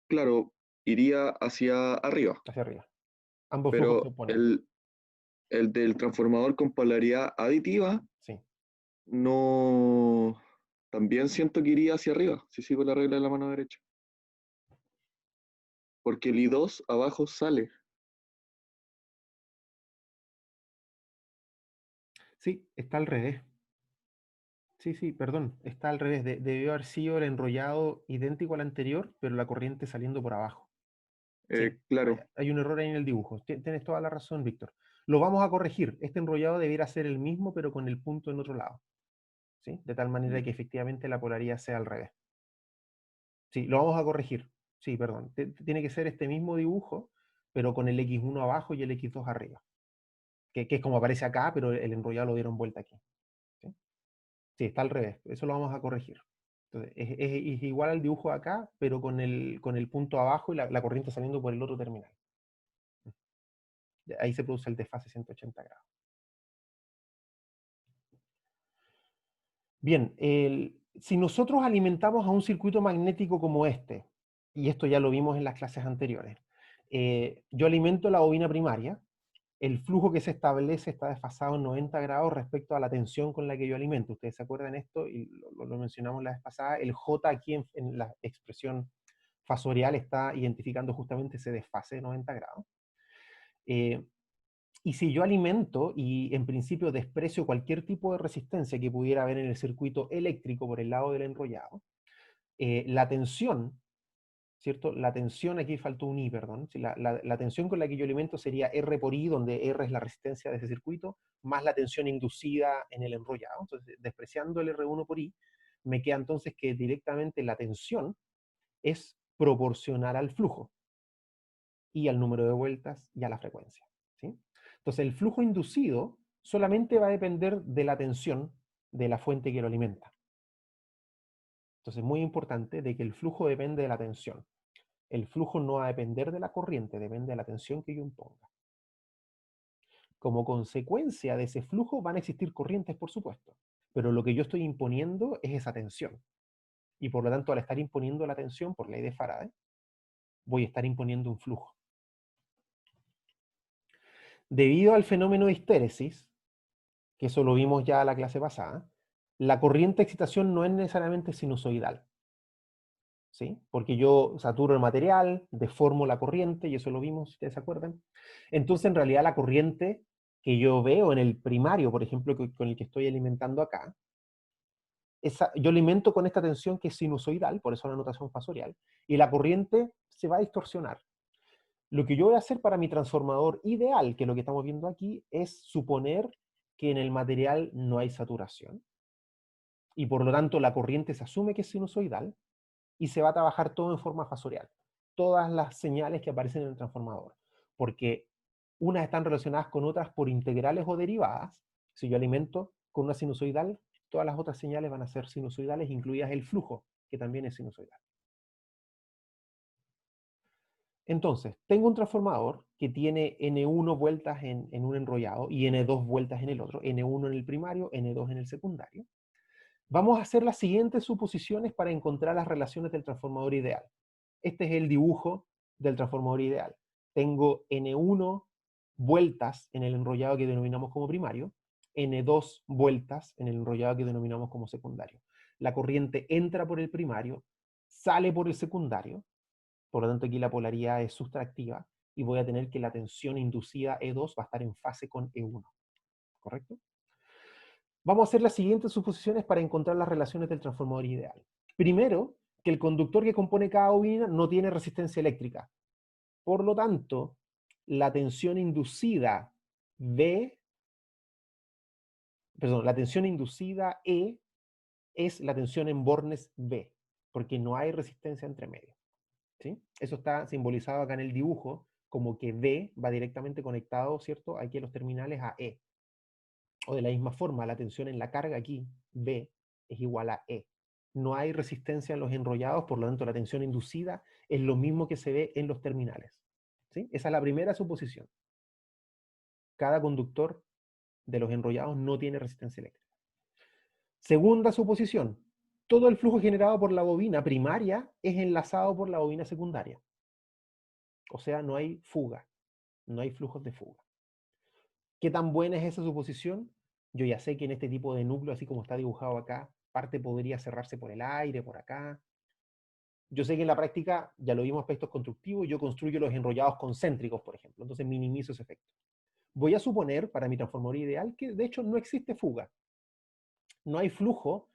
claro, iría hacia arriba, Hacia arriba. Ambos flujos se pero oponen. el del transformador con polaridad aditiva, Sí. no, también siento que iría hacia arriba, si sigo la regla de la mano derecha. Porque el I2 abajo sale. Sí, está al revés. Sí, perdón, está al revés. Debió haber sido el enrollado idéntico al anterior, pero la corriente saliendo por abajo. Sí, Claro, hay un error ahí en el dibujo. Tienes toda la razón, Víctor. Lo vamos a corregir. Este enrollado debiera ser el mismo, pero con el punto en otro lado. ¿Sí? De tal manera que efectivamente la polaridad sea al revés. Sí, lo vamos a corregir. Sí, perdón. Tiene que ser este mismo dibujo, pero con el X1 abajo y el X2 arriba. Que es como aparece acá, pero el enrollado lo dieron vuelta aquí. Sí, está al revés. Eso lo vamos a corregir. Entonces, es igual al dibujo de acá, pero con el punto abajo y la corriente saliendo por el otro terminal. Ahí se produce el desfase 180 grados. Bien, si nosotros alimentamos a un circuito magnético como este, y esto ya lo vimos en las clases anteriores, yo alimento la bobina primaria, el flujo que se establece está desfasado en 90 grados respecto a la tensión con la que yo alimento. Ustedes se acuerdan esto, y lo mencionamos la vez pasada, el J aquí en la expresión fasorial está identificando justamente ese desfase de 90 grados. Y si yo alimento y en principio desprecio cualquier tipo de resistencia que pudiera haber en el circuito eléctrico por el lado del enrollado, la tensión, ¿cierto? La tensión, aquí faltó un I, perdón. Sí, la tensión con la que yo alimento sería R por I, donde R es la resistencia de ese circuito, más la tensión inducida en el enrollado. Entonces, despreciando el R1 por I, me queda entonces que directamente la tensión es proporcional al flujo y al número de vueltas y a la frecuencia, ¿sí? Entonces, el flujo inducido solamente va a depender de la tensión de la fuente que lo alimenta. Entonces, muy importante de que el flujo depende de la tensión. El flujo no va a depender de la corriente, depende de la tensión que yo imponga. Como consecuencia de ese flujo van a existir corrientes, por supuesto, pero lo que yo estoy imponiendo es esa tensión. Y por lo tanto, al estar imponiendo la tensión, por ley de Faraday, voy a estar imponiendo un flujo. Debido al fenómeno de histéresis, que eso lo vimos ya en la clase pasada, la corriente de excitación no es necesariamente sinusoidal, ¿sí? Porque yo saturo el material, deformo la corriente, y eso lo vimos, si ustedes se acuerdan. Entonces, en realidad, la corriente que yo veo en el primario, por ejemplo, con el que estoy alimentando acá, yo alimento con esta tensión que es sinusoidal, por eso la notación fasorial, y la corriente se va a distorsionar. Lo que yo voy a hacer para mi transformador ideal, que es lo que estamos viendo aquí, es suponer que en el material no hay saturación, y por lo tanto la corriente se asume que es sinusoidal, y se va a trabajar todo en forma fasorial. Todas las señales que aparecen en el transformador. Porque unas están relacionadas con otras por integrales o derivadas. Si yo alimento con una sinusoidal, todas las otras señales van a ser sinusoidales, incluidas el flujo, que también es sinusoidal. Entonces, tengo un transformador que tiene N1 vueltas en un enrollado y N2 vueltas en el otro. N1 en el primario, N2 en el secundario. Vamos a hacer las siguientes suposiciones para encontrar las relaciones del transformador ideal. Este es el dibujo del transformador ideal. Tengo N1 vueltas en el enrollado que denominamos como primario, N2 vueltas en el enrollado que denominamos como secundario. La corriente entra por el primario, sale por el secundario, por lo tanto aquí la polaridad es sustractiva, y voy a tener que la tensión inducida E2 va a estar en fase con E1. ¿Correcto? Vamos a hacer las siguientes suposiciones para encontrar las relaciones del transformador ideal. Primero, que el conductor que compone cada bobina no tiene resistencia eléctrica. Por lo tanto, la tensión inducida la tensión inducida E es la tensión en bornes B, porque no hay resistencia entre medio, ¿sí? Eso está simbolizado acá en el dibujo, como que B va directamente conectado, ¿cierto?, aquí en los terminales a E. O de la misma forma, la tensión en la carga aquí, B, es igual a E. No hay resistencia en los enrollados, por lo tanto la tensión inducida es lo mismo que se ve en los terminales, ¿sí? Esa es la primera suposición. Cada conductor de los enrollados no tiene resistencia eléctrica. Segunda suposición, todo el flujo generado por la bobina primaria es enlazado por la bobina secundaria. O sea, no hay fuga, no hay flujos de fuga. ¿Qué tan buena es esa suposición? Yo ya sé que en este tipo de núcleo, así como está dibujado acá, parte podría cerrarse por el aire, por acá. Yo sé que en la práctica, ya lo vimos aspectos constructivos, yo construyo los enrollados concéntricos, por ejemplo, entonces minimizo ese efecto. Voy a suponer, para mi transformador ideal, que de hecho no existe fuga. No hay flujo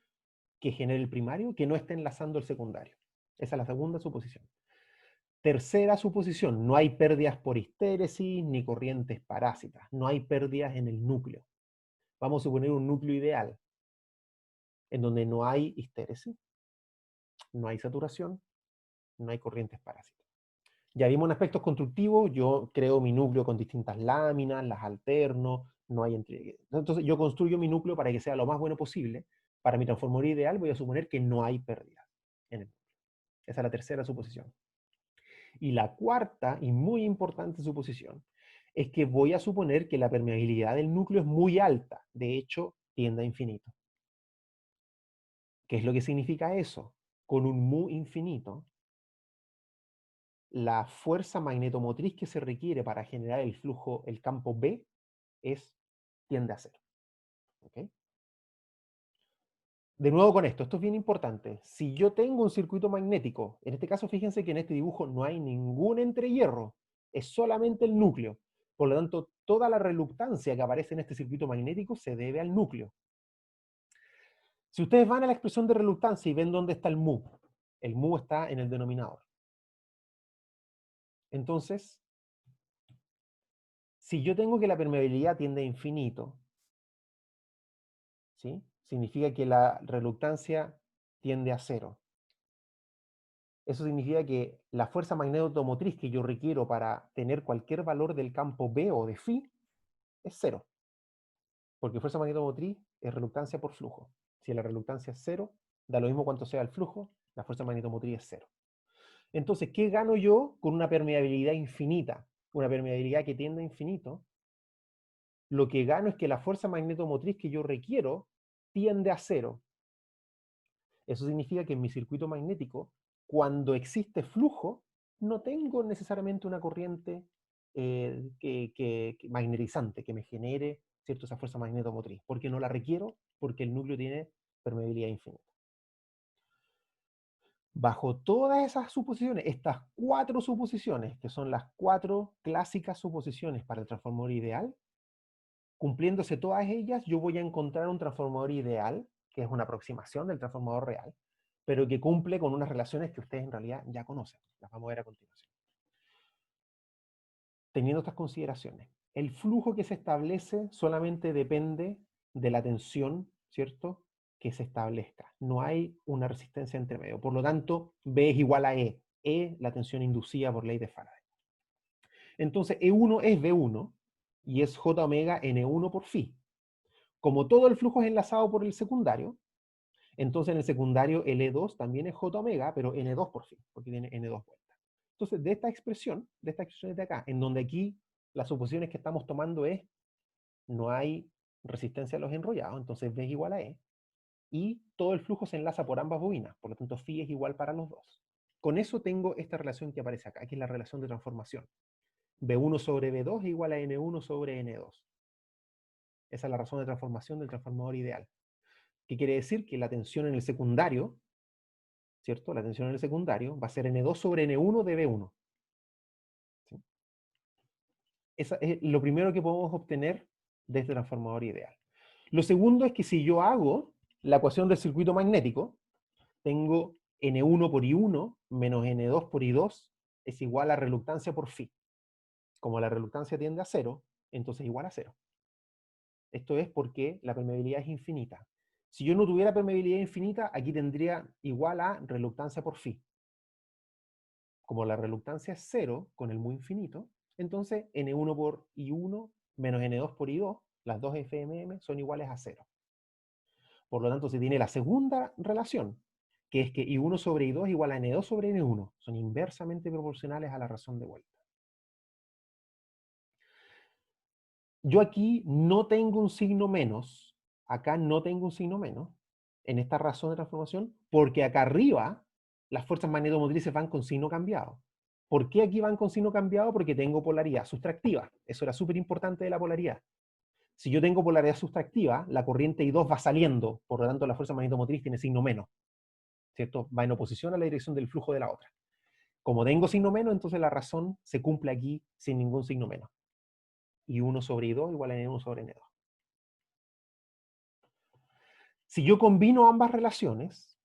que genere el primario que no esté enlazando el secundario. Esa es la segunda suposición. Tercera suposición, no hay pérdidas por histéresis ni corrientes parásitas. No hay pérdidas en el núcleo. Vamos a suponer un núcleo ideal, en donde no hay histéresis, no hay saturación, no hay corrientes parásitas. Ya vimos en aspectos constructivos, yo creo mi núcleo con distintas láminas, las alterno, no hay entre... Entonces yo construyo mi núcleo para que sea lo más bueno posible. Para mi transformador ideal voy a suponer que no hay pérdidas en el núcleo. Esa es la tercera suposición. Y la cuarta y muy importante suposición es que voy a suponer que la permeabilidad del núcleo es muy alta, de hecho tiende a infinito. ¿Qué es lo que significa eso? Con un mu infinito, la fuerza magnetomotriz que se requiere para generar el flujo, el campo B, tiende a cero. ¿Okay? De nuevo con esto es bien importante. Si yo tengo un circuito magnético, en este caso fíjense que en este dibujo no hay ningún entrehierro, es solamente el núcleo. Por lo tanto, toda la reluctancia que aparece en este circuito magnético se debe al núcleo. Si ustedes van a la expresión de reluctancia y ven dónde está el mu está en el denominador. Entonces, si yo tengo que la permeabilidad tiende a infinito, ¿sí? Significa que la reluctancia tiende a 0. Eso significa que la fuerza magnetomotriz que yo requiero para tener cualquier valor del campo B o de phi es 0. Porque fuerza magnetomotriz es reluctancia por flujo. Si la reluctancia es 0, da lo mismo cuanto sea el flujo, la fuerza magnetomotriz es 0. Entonces, ¿qué gano yo con una permeabilidad infinita? Una permeabilidad que tiende a infinito. Lo que gano es que la fuerza magnetomotriz que yo requiero tiende a 0. Eso significa que en mi circuito magnético, cuando existe flujo, no tengo necesariamente una corriente magnetizante que me genere, ¿cierto?, esa fuerza magnetomotriz, porque no la requiero, porque el núcleo tiene permeabilidad infinita. Bajo todas esas suposiciones, estas 4 suposiciones, que son las 4 clásicas suposiciones para el transformador ideal, cumpliéndose todas ellas, yo voy a encontrar un transformador ideal, que es una aproximación del transformador real, pero que cumple con unas relaciones que ustedes en realidad ya conocen. Las vamos a ver a continuación. Teniendo estas consideraciones, el flujo que se establece solamente depende de la tensión, ¿cierto?, que se establezca. No hay una resistencia entre medio. Por lo tanto, B es igual a E. E, la tensión inducida por ley de Faraday. Entonces, E1 es B1 y es J omega N1 por phi. Como todo el flujo es enlazado por el secundario, entonces en el secundario el E2 también es J omega, pero N2 por phi, porque tiene N2 vueltas. Entonces, de esta expresión de acá, en donde aquí las suposiciones que estamos tomando es no hay resistencia a los enrollados, entonces B es igual a E, y todo el flujo se enlaza por ambas bobinas, por lo tanto phi es igual para los dos. Con eso tengo esta relación que aparece acá, que es la relación de transformación. B1 sobre B2 es igual a N1 sobre N2. Esa es la razón de transformación del transformador ideal. ¿Qué quiere decir? Que la tensión en el secundario, ¿cierto? La tensión en el secundario va a ser N2 sobre N1 de B1. ¿Sí? Esa es lo primero que podemos obtener de este transformador ideal. Lo segundo es que si yo hago la ecuación del circuito magnético, tengo N1 por I1 menos N2 por I2 es igual a reluctancia por phi. Como la reluctancia tiende a 0, entonces igual a 0. Esto es porque la permeabilidad es infinita. Si yo no tuviera permeabilidad infinita, aquí tendría igual a reluctancia por phi. Como la reluctancia es 0 con el mu infinito, entonces N1 por I1 menos N2 por I2, las dos FMM, son iguales a 0. Por lo tanto, se tiene la segunda relación, que es que I1 sobre I2 es igual a N2 sobre N1. Son inversamente proporcionales a la razón de vuelta. Yo aquí no tengo un signo menos, acá no tengo un signo menos, en esta razón de transformación, porque acá arriba las fuerzas magnetomotrices van con signo cambiado. ¿Por qué aquí van con signo cambiado? Porque tengo polaridad sustractiva. Eso era súper importante de la polaridad. Si yo tengo polaridad sustractiva, la corriente I2 va saliendo, por lo tanto la fuerza magnetomotriz tiene signo menos, ¿cierto? Va en oposición a la dirección del flujo de la otra. Como tengo signo menos, entonces la razón se cumple aquí sin ningún signo menos. Y 1 sobre I2 igual a N1 sobre N2. Si yo combino ambas relaciones,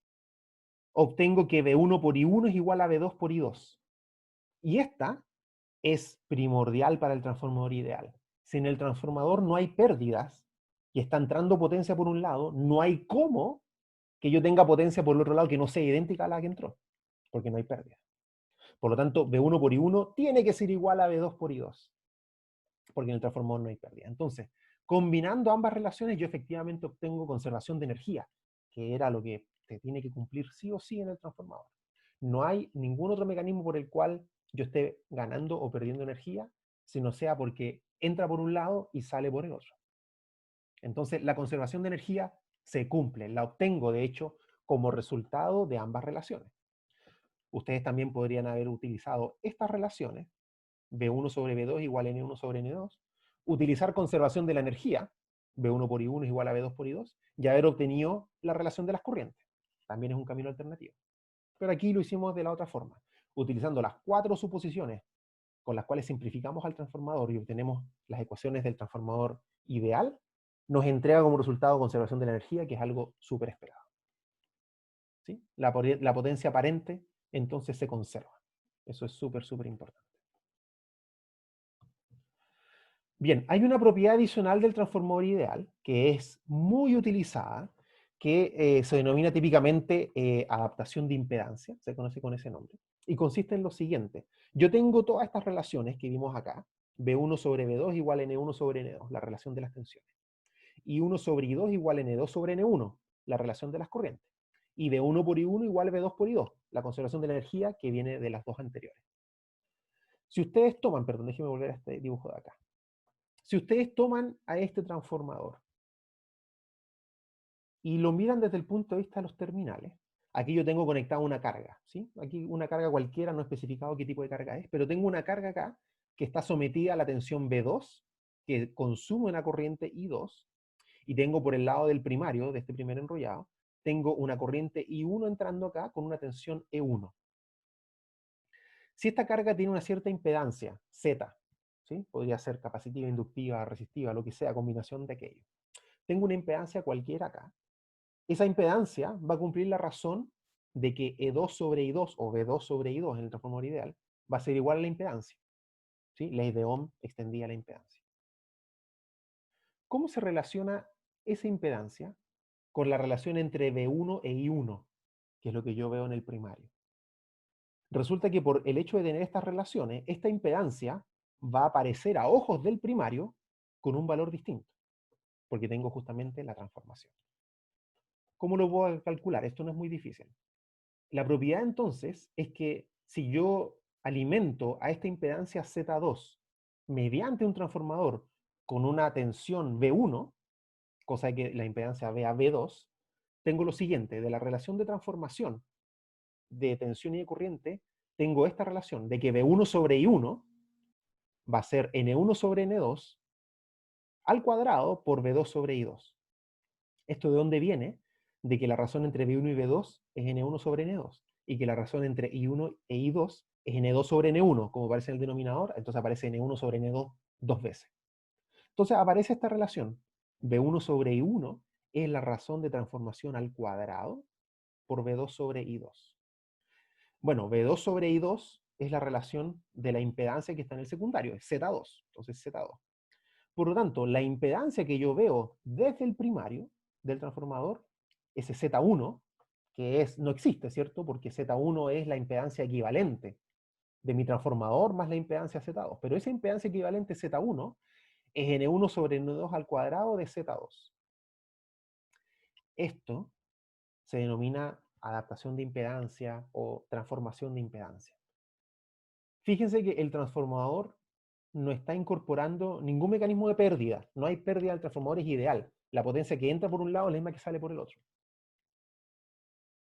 obtengo que B1 por I1 es igual a B2 por I2. Y esta es primordial para el transformador ideal. Si en el transformador no hay pérdidas y está entrando potencia por un lado, no hay cómo que yo tenga potencia por el otro lado que no sea idéntica a la que entró, porque no hay pérdida. Por lo tanto, B1 por I1 tiene que ser igual a B2 por I2, porque en el transformador no hay pérdida. Entonces, combinando ambas relaciones, yo efectivamente obtengo conservación de energía, que era lo que se tiene que cumplir sí o sí en el transformador. No hay ningún otro mecanismo por el cual yo esté ganando o perdiendo energía, sino sea porque entra por un lado y sale por el otro. Entonces, la conservación de energía se cumple, la obtengo, de hecho, como resultado de ambas relaciones. Ustedes también podrían haber utilizado estas relaciones, B1 sobre B2 igual a N1 sobre N2, utilizar conservación de la energía, B1 por I1 es igual a B2 por I2, y haber obtenido la relación de las corrientes. También es un camino alternativo. Pero aquí lo hicimos de la otra forma, utilizando las 4 suposiciones con las cuales simplificamos al transformador y obtenemos las ecuaciones del transformador ideal, nos entrega como resultado conservación de la energía, que es algo súper esperado. ¿Sí? La potencia aparente entonces se conserva. Eso es súper, súper importante. Bien, hay una propiedad adicional del transformador ideal que es muy utilizada, que se denomina típicamente adaptación de impedancia, se conoce con ese nombre, y consiste en lo siguiente. Yo tengo todas estas relaciones que vimos acá, V1 sobre V2 igual a N1 sobre N2, la relación de las tensiones, y 1 sobre I2 igual a N2 sobre N1, la relación de las corrientes, y V1 por I1 igual a V2 por I2, la conservación de la energía que viene de las dos anteriores. Si ustedes toman, perdón, déjenme volver a este dibujo de acá. Si ustedes toman a este transformador y lo miran desde el punto de vista de los terminales, aquí yo tengo conectada una carga, ¿sí? Aquí una carga cualquiera, no he especificado qué tipo de carga es, pero tengo una carga acá que está sometida a la tensión V2, que consume una corriente I2, y tengo por el lado del primario, de este primer enrollado, tengo una corriente I1 entrando acá con una tensión E1. Si esta carga tiene una cierta impedancia, Z, ¿sí? Podría ser capacitiva, inductiva, resistiva, lo que sea, combinación de aquello. Tengo una impedancia cualquiera acá. Esa impedancia va a cumplir la razón de que E2 sobre I2 o V2 sobre I2 en el transformador ideal va a ser igual a la impedancia. ¿Sí? Ley de Ohm extendida a la impedancia. ¿Cómo se relaciona esa impedancia con la relación entre V1 e I1, que es lo que yo veo en el primario? Resulta que por el hecho de tener estas relaciones, esta impedancia va a aparecer a ojos del primario con un valor distinto, porque tengo justamente la transformación. ¿Cómo lo puedo calcular? Esto no es muy difícil. La propiedad entonces es que si yo alimento a esta impedancia Z2 mediante un transformador con una tensión V1, cosa que la impedancia vea V2, tengo lo siguiente: de la relación de transformación de tensión y de corriente, tengo esta relación de que V1 sobre I1 va a ser N1 sobre N2 al cuadrado por V2 sobre I2. ¿Esto de dónde viene? De que la razón entre V1 y V2 es N1 sobre N2, y que la razón entre I1 e I2 es N2 sobre N1, como aparece en el denominador, entonces aparece N1 sobre N2 dos veces. Entonces aparece esta relación. V1 sobre I1 es la razón de transformación al cuadrado por V2 sobre I2. Bueno, V2 sobre I2 es la relación de la impedancia que está en el secundario, es Z2, entonces Z2. Por lo tanto, la impedancia que yo veo desde el primario del transformador, ese Z1, que no existe, ¿cierto? Porque Z1 es la impedancia equivalente de mi transformador más la impedancia Z2. Pero esa impedancia equivalente Z1 es N1 sobre N2 al cuadrado de Z2. Esto se denomina adaptación de impedancia o transformación de impedancia. Fíjense que el transformador no está incorporando ningún mecanismo de pérdida. No hay pérdida del transformador, es ideal. La potencia que entra por un lado es la misma que sale por el otro.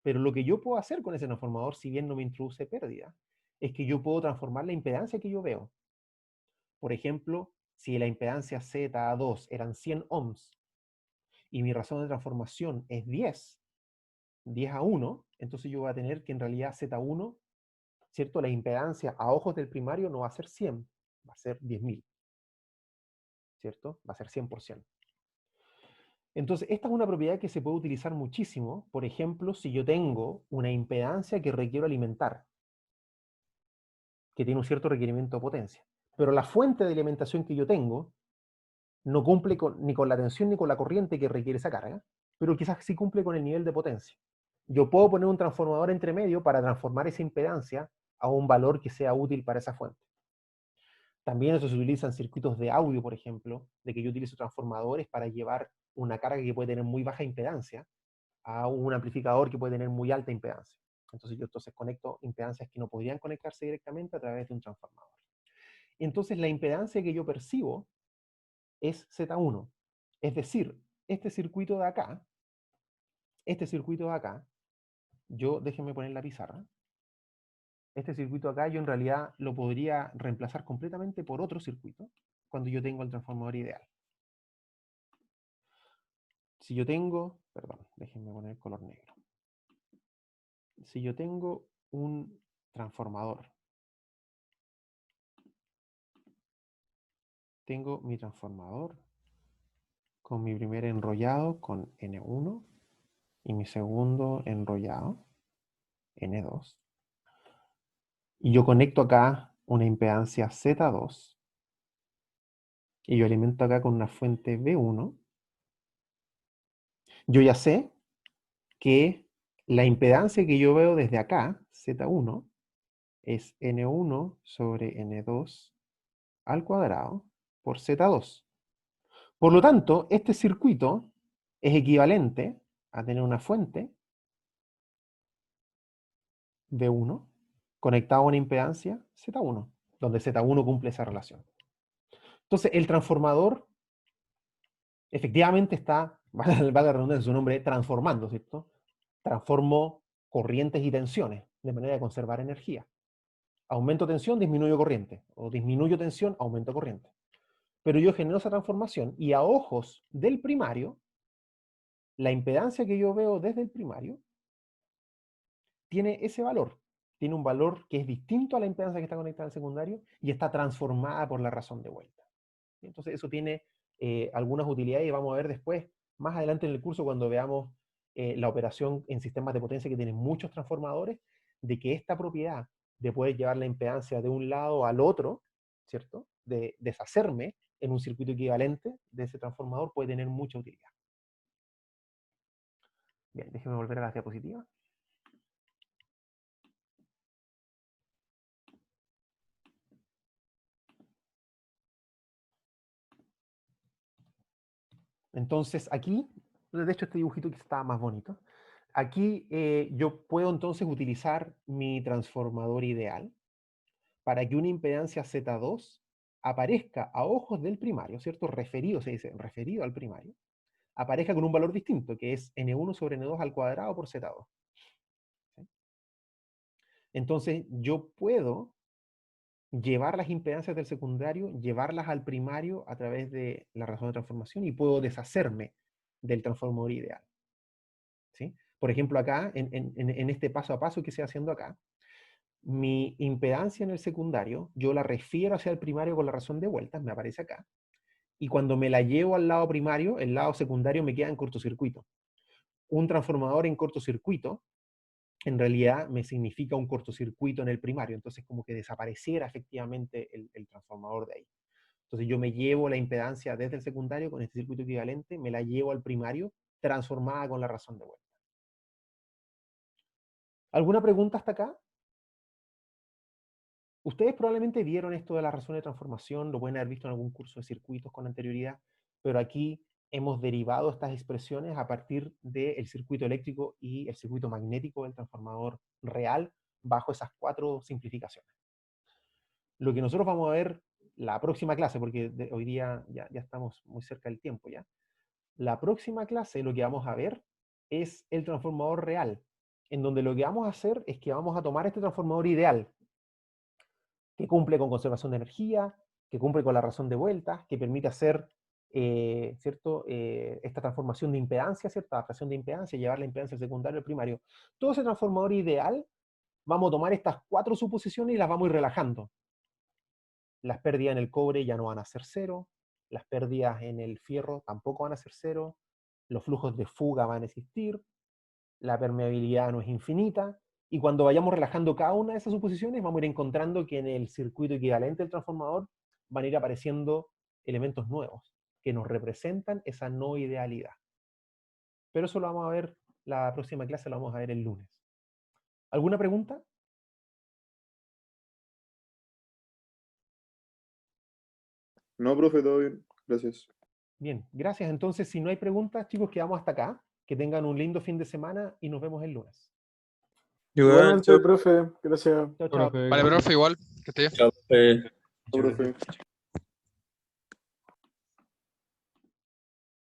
Pero lo que yo puedo hacer con ese transformador, si bien no me introduce pérdida, es que yo puedo transformar la impedancia que yo veo. Por ejemplo, si la impedancia Z2 eran 100 ohms y mi razón de transformación es 10 a 1, entonces yo voy a tener que en realidad Z1, ¿cierto? La impedancia a ojos del primario no va a ser 100, va a ser 10.000. ¿Cierto? Va a ser 100%. Entonces, esta es una propiedad que se puede utilizar muchísimo, por ejemplo, si yo tengo una impedancia que requiero alimentar, que tiene un cierto requerimiento de potencia, pero la fuente de alimentación que yo tengo no cumple ni con la tensión ni con la corriente que requiere esa carga, pero quizás sí cumple con el nivel de potencia. Yo puedo poner un transformador entre medio para transformar esa impedancia a un valor que sea útil para esa fuente. También eso se utiliza en circuitos de audio, por ejemplo, de que yo utilizo transformadores para llevar una carga que puede tener muy baja impedancia a un amplificador que puede tener muy alta impedancia. Entonces yo conecto impedancias que no podrían conectarse directamente a través de un transformador. Entonces la impedancia que yo percibo es Z1. Es decir, este circuito de acá, déjenme poner la pizarra. Este circuito acá yo en realidad lo podría reemplazar completamente por otro circuito cuando yo tengo el transformador ideal. Si yo tengo, perdón, déjenme poner el color negro. Si yo tengo un transformador tengo mi transformador con mi primer enrollado con N1 y mi segundo enrollado, N2. Y yo conecto acá una impedancia Z2 y yo alimento acá con una fuente B1. Yo ya sé que la impedancia que yo veo desde acá, Z1, es N1 sobre N2 al cuadrado por Z2. Por lo tanto, este circuito es equivalente a tener una fuente B1 conectado a una impedancia Z1, donde Z1 cumple esa relación. Entonces, el transformador efectivamente está, valga la redundancia de su nombre, transformando, ¿cierto? Transformo corrientes y tensiones de manera de conservar energía. Aumento tensión, disminuyo corriente. O disminuyo tensión, aumento corriente. Pero yo genero esa transformación y a ojos del primario, la impedancia que yo veo desde el primario tiene ese valor. Tiene un valor que es distinto a la impedancia que está conectada al secundario y está transformada por la razón de vuelta. Entonces eso tiene algunas utilidades y vamos a ver después, más adelante en el curso, cuando veamos la operación en sistemas de potencia que tienen muchos transformadores, de que esta propiedad de poder llevar la impedancia de un lado al otro, ¿cierto? De deshacerme en un circuito equivalente de ese transformador puede tener mucha utilidad. Bien, déjenme volver a las diapositivas. Entonces aquí, de hecho este dibujito que está más bonito, aquí yo puedo entonces utilizar mi transformador ideal para que una impedancia Z2 aparezca a ojos del primario, ¿cierto? Referido, se dice, referido al primario, aparezca con un valor distinto, que es N1 sobre N2 al cuadrado por Z2. ¿Sí? Entonces yo puedo llevar las impedancias del secundario, llevarlas al primario a través de la razón de transformación y puedo deshacerme del transformador ideal. ¿Sí? Por ejemplo, acá, en este paso a paso que estoy haciendo acá, mi impedancia en el secundario, yo la refiero hacia el primario con la razón de vueltas, me aparece acá, y cuando me la llevo al lado primario, el lado secundario me queda en cortocircuito. Un transformador en cortocircuito, en realidad me significa un cortocircuito en el primario, entonces como que desapareciera efectivamente el transformador de ahí. Entonces yo me llevo la impedancia desde el secundario con este circuito equivalente, me la llevo al primario, transformada con la razón de vuelta. ¿Alguna pregunta hasta acá? Ustedes probablemente vieron esto de la razón de transformación, lo pueden haber visto en algún curso de circuitos con anterioridad, pero aquí hemos derivado estas expresiones a partir del circuito eléctrico y el circuito magnético del transformador real bajo esas 4 simplificaciones. Lo que nosotros vamos a ver la próxima clase, porque hoy día ya estamos muy cerca del tiempo ya, la próxima clase lo que vamos a ver es el transformador real, en donde lo que vamos a hacer es que vamos a tomar este transformador ideal, que cumple con conservación de energía, que cumple con la razón de vueltas, que permite hacer ¿cierto? Esta transformación de impedancia, ¿cierto? Adaptación de impedancia, llevar la impedancia secundaria al primario. Todo ese transformador ideal, vamos a tomar estas 4 suposiciones y las vamos a ir relajando. Las pérdidas en el cobre ya no van a ser 0, las pérdidas en el fierro tampoco van a ser 0, los flujos de fuga van a existir, la permeabilidad no es infinita, y cuando vayamos relajando cada una de esas suposiciones, vamos a ir encontrando que en el circuito equivalente del transformador van a ir apareciendo elementos nuevos que nos representan esa no idealidad. Pero eso lo vamos a ver, la próxima clase lo vamos a ver el lunes. ¿Alguna pregunta? No, profe, todo bien. Gracias. Bien, gracias. Entonces, si no hay preguntas, chicos, quedamos hasta acá. Que tengan un lindo fin de semana y nos vemos el lunes. Igualmente, profe, gracias. Chao, chao. Vale, profe, igual, que esté bien. Chao, profe. Chao, profe.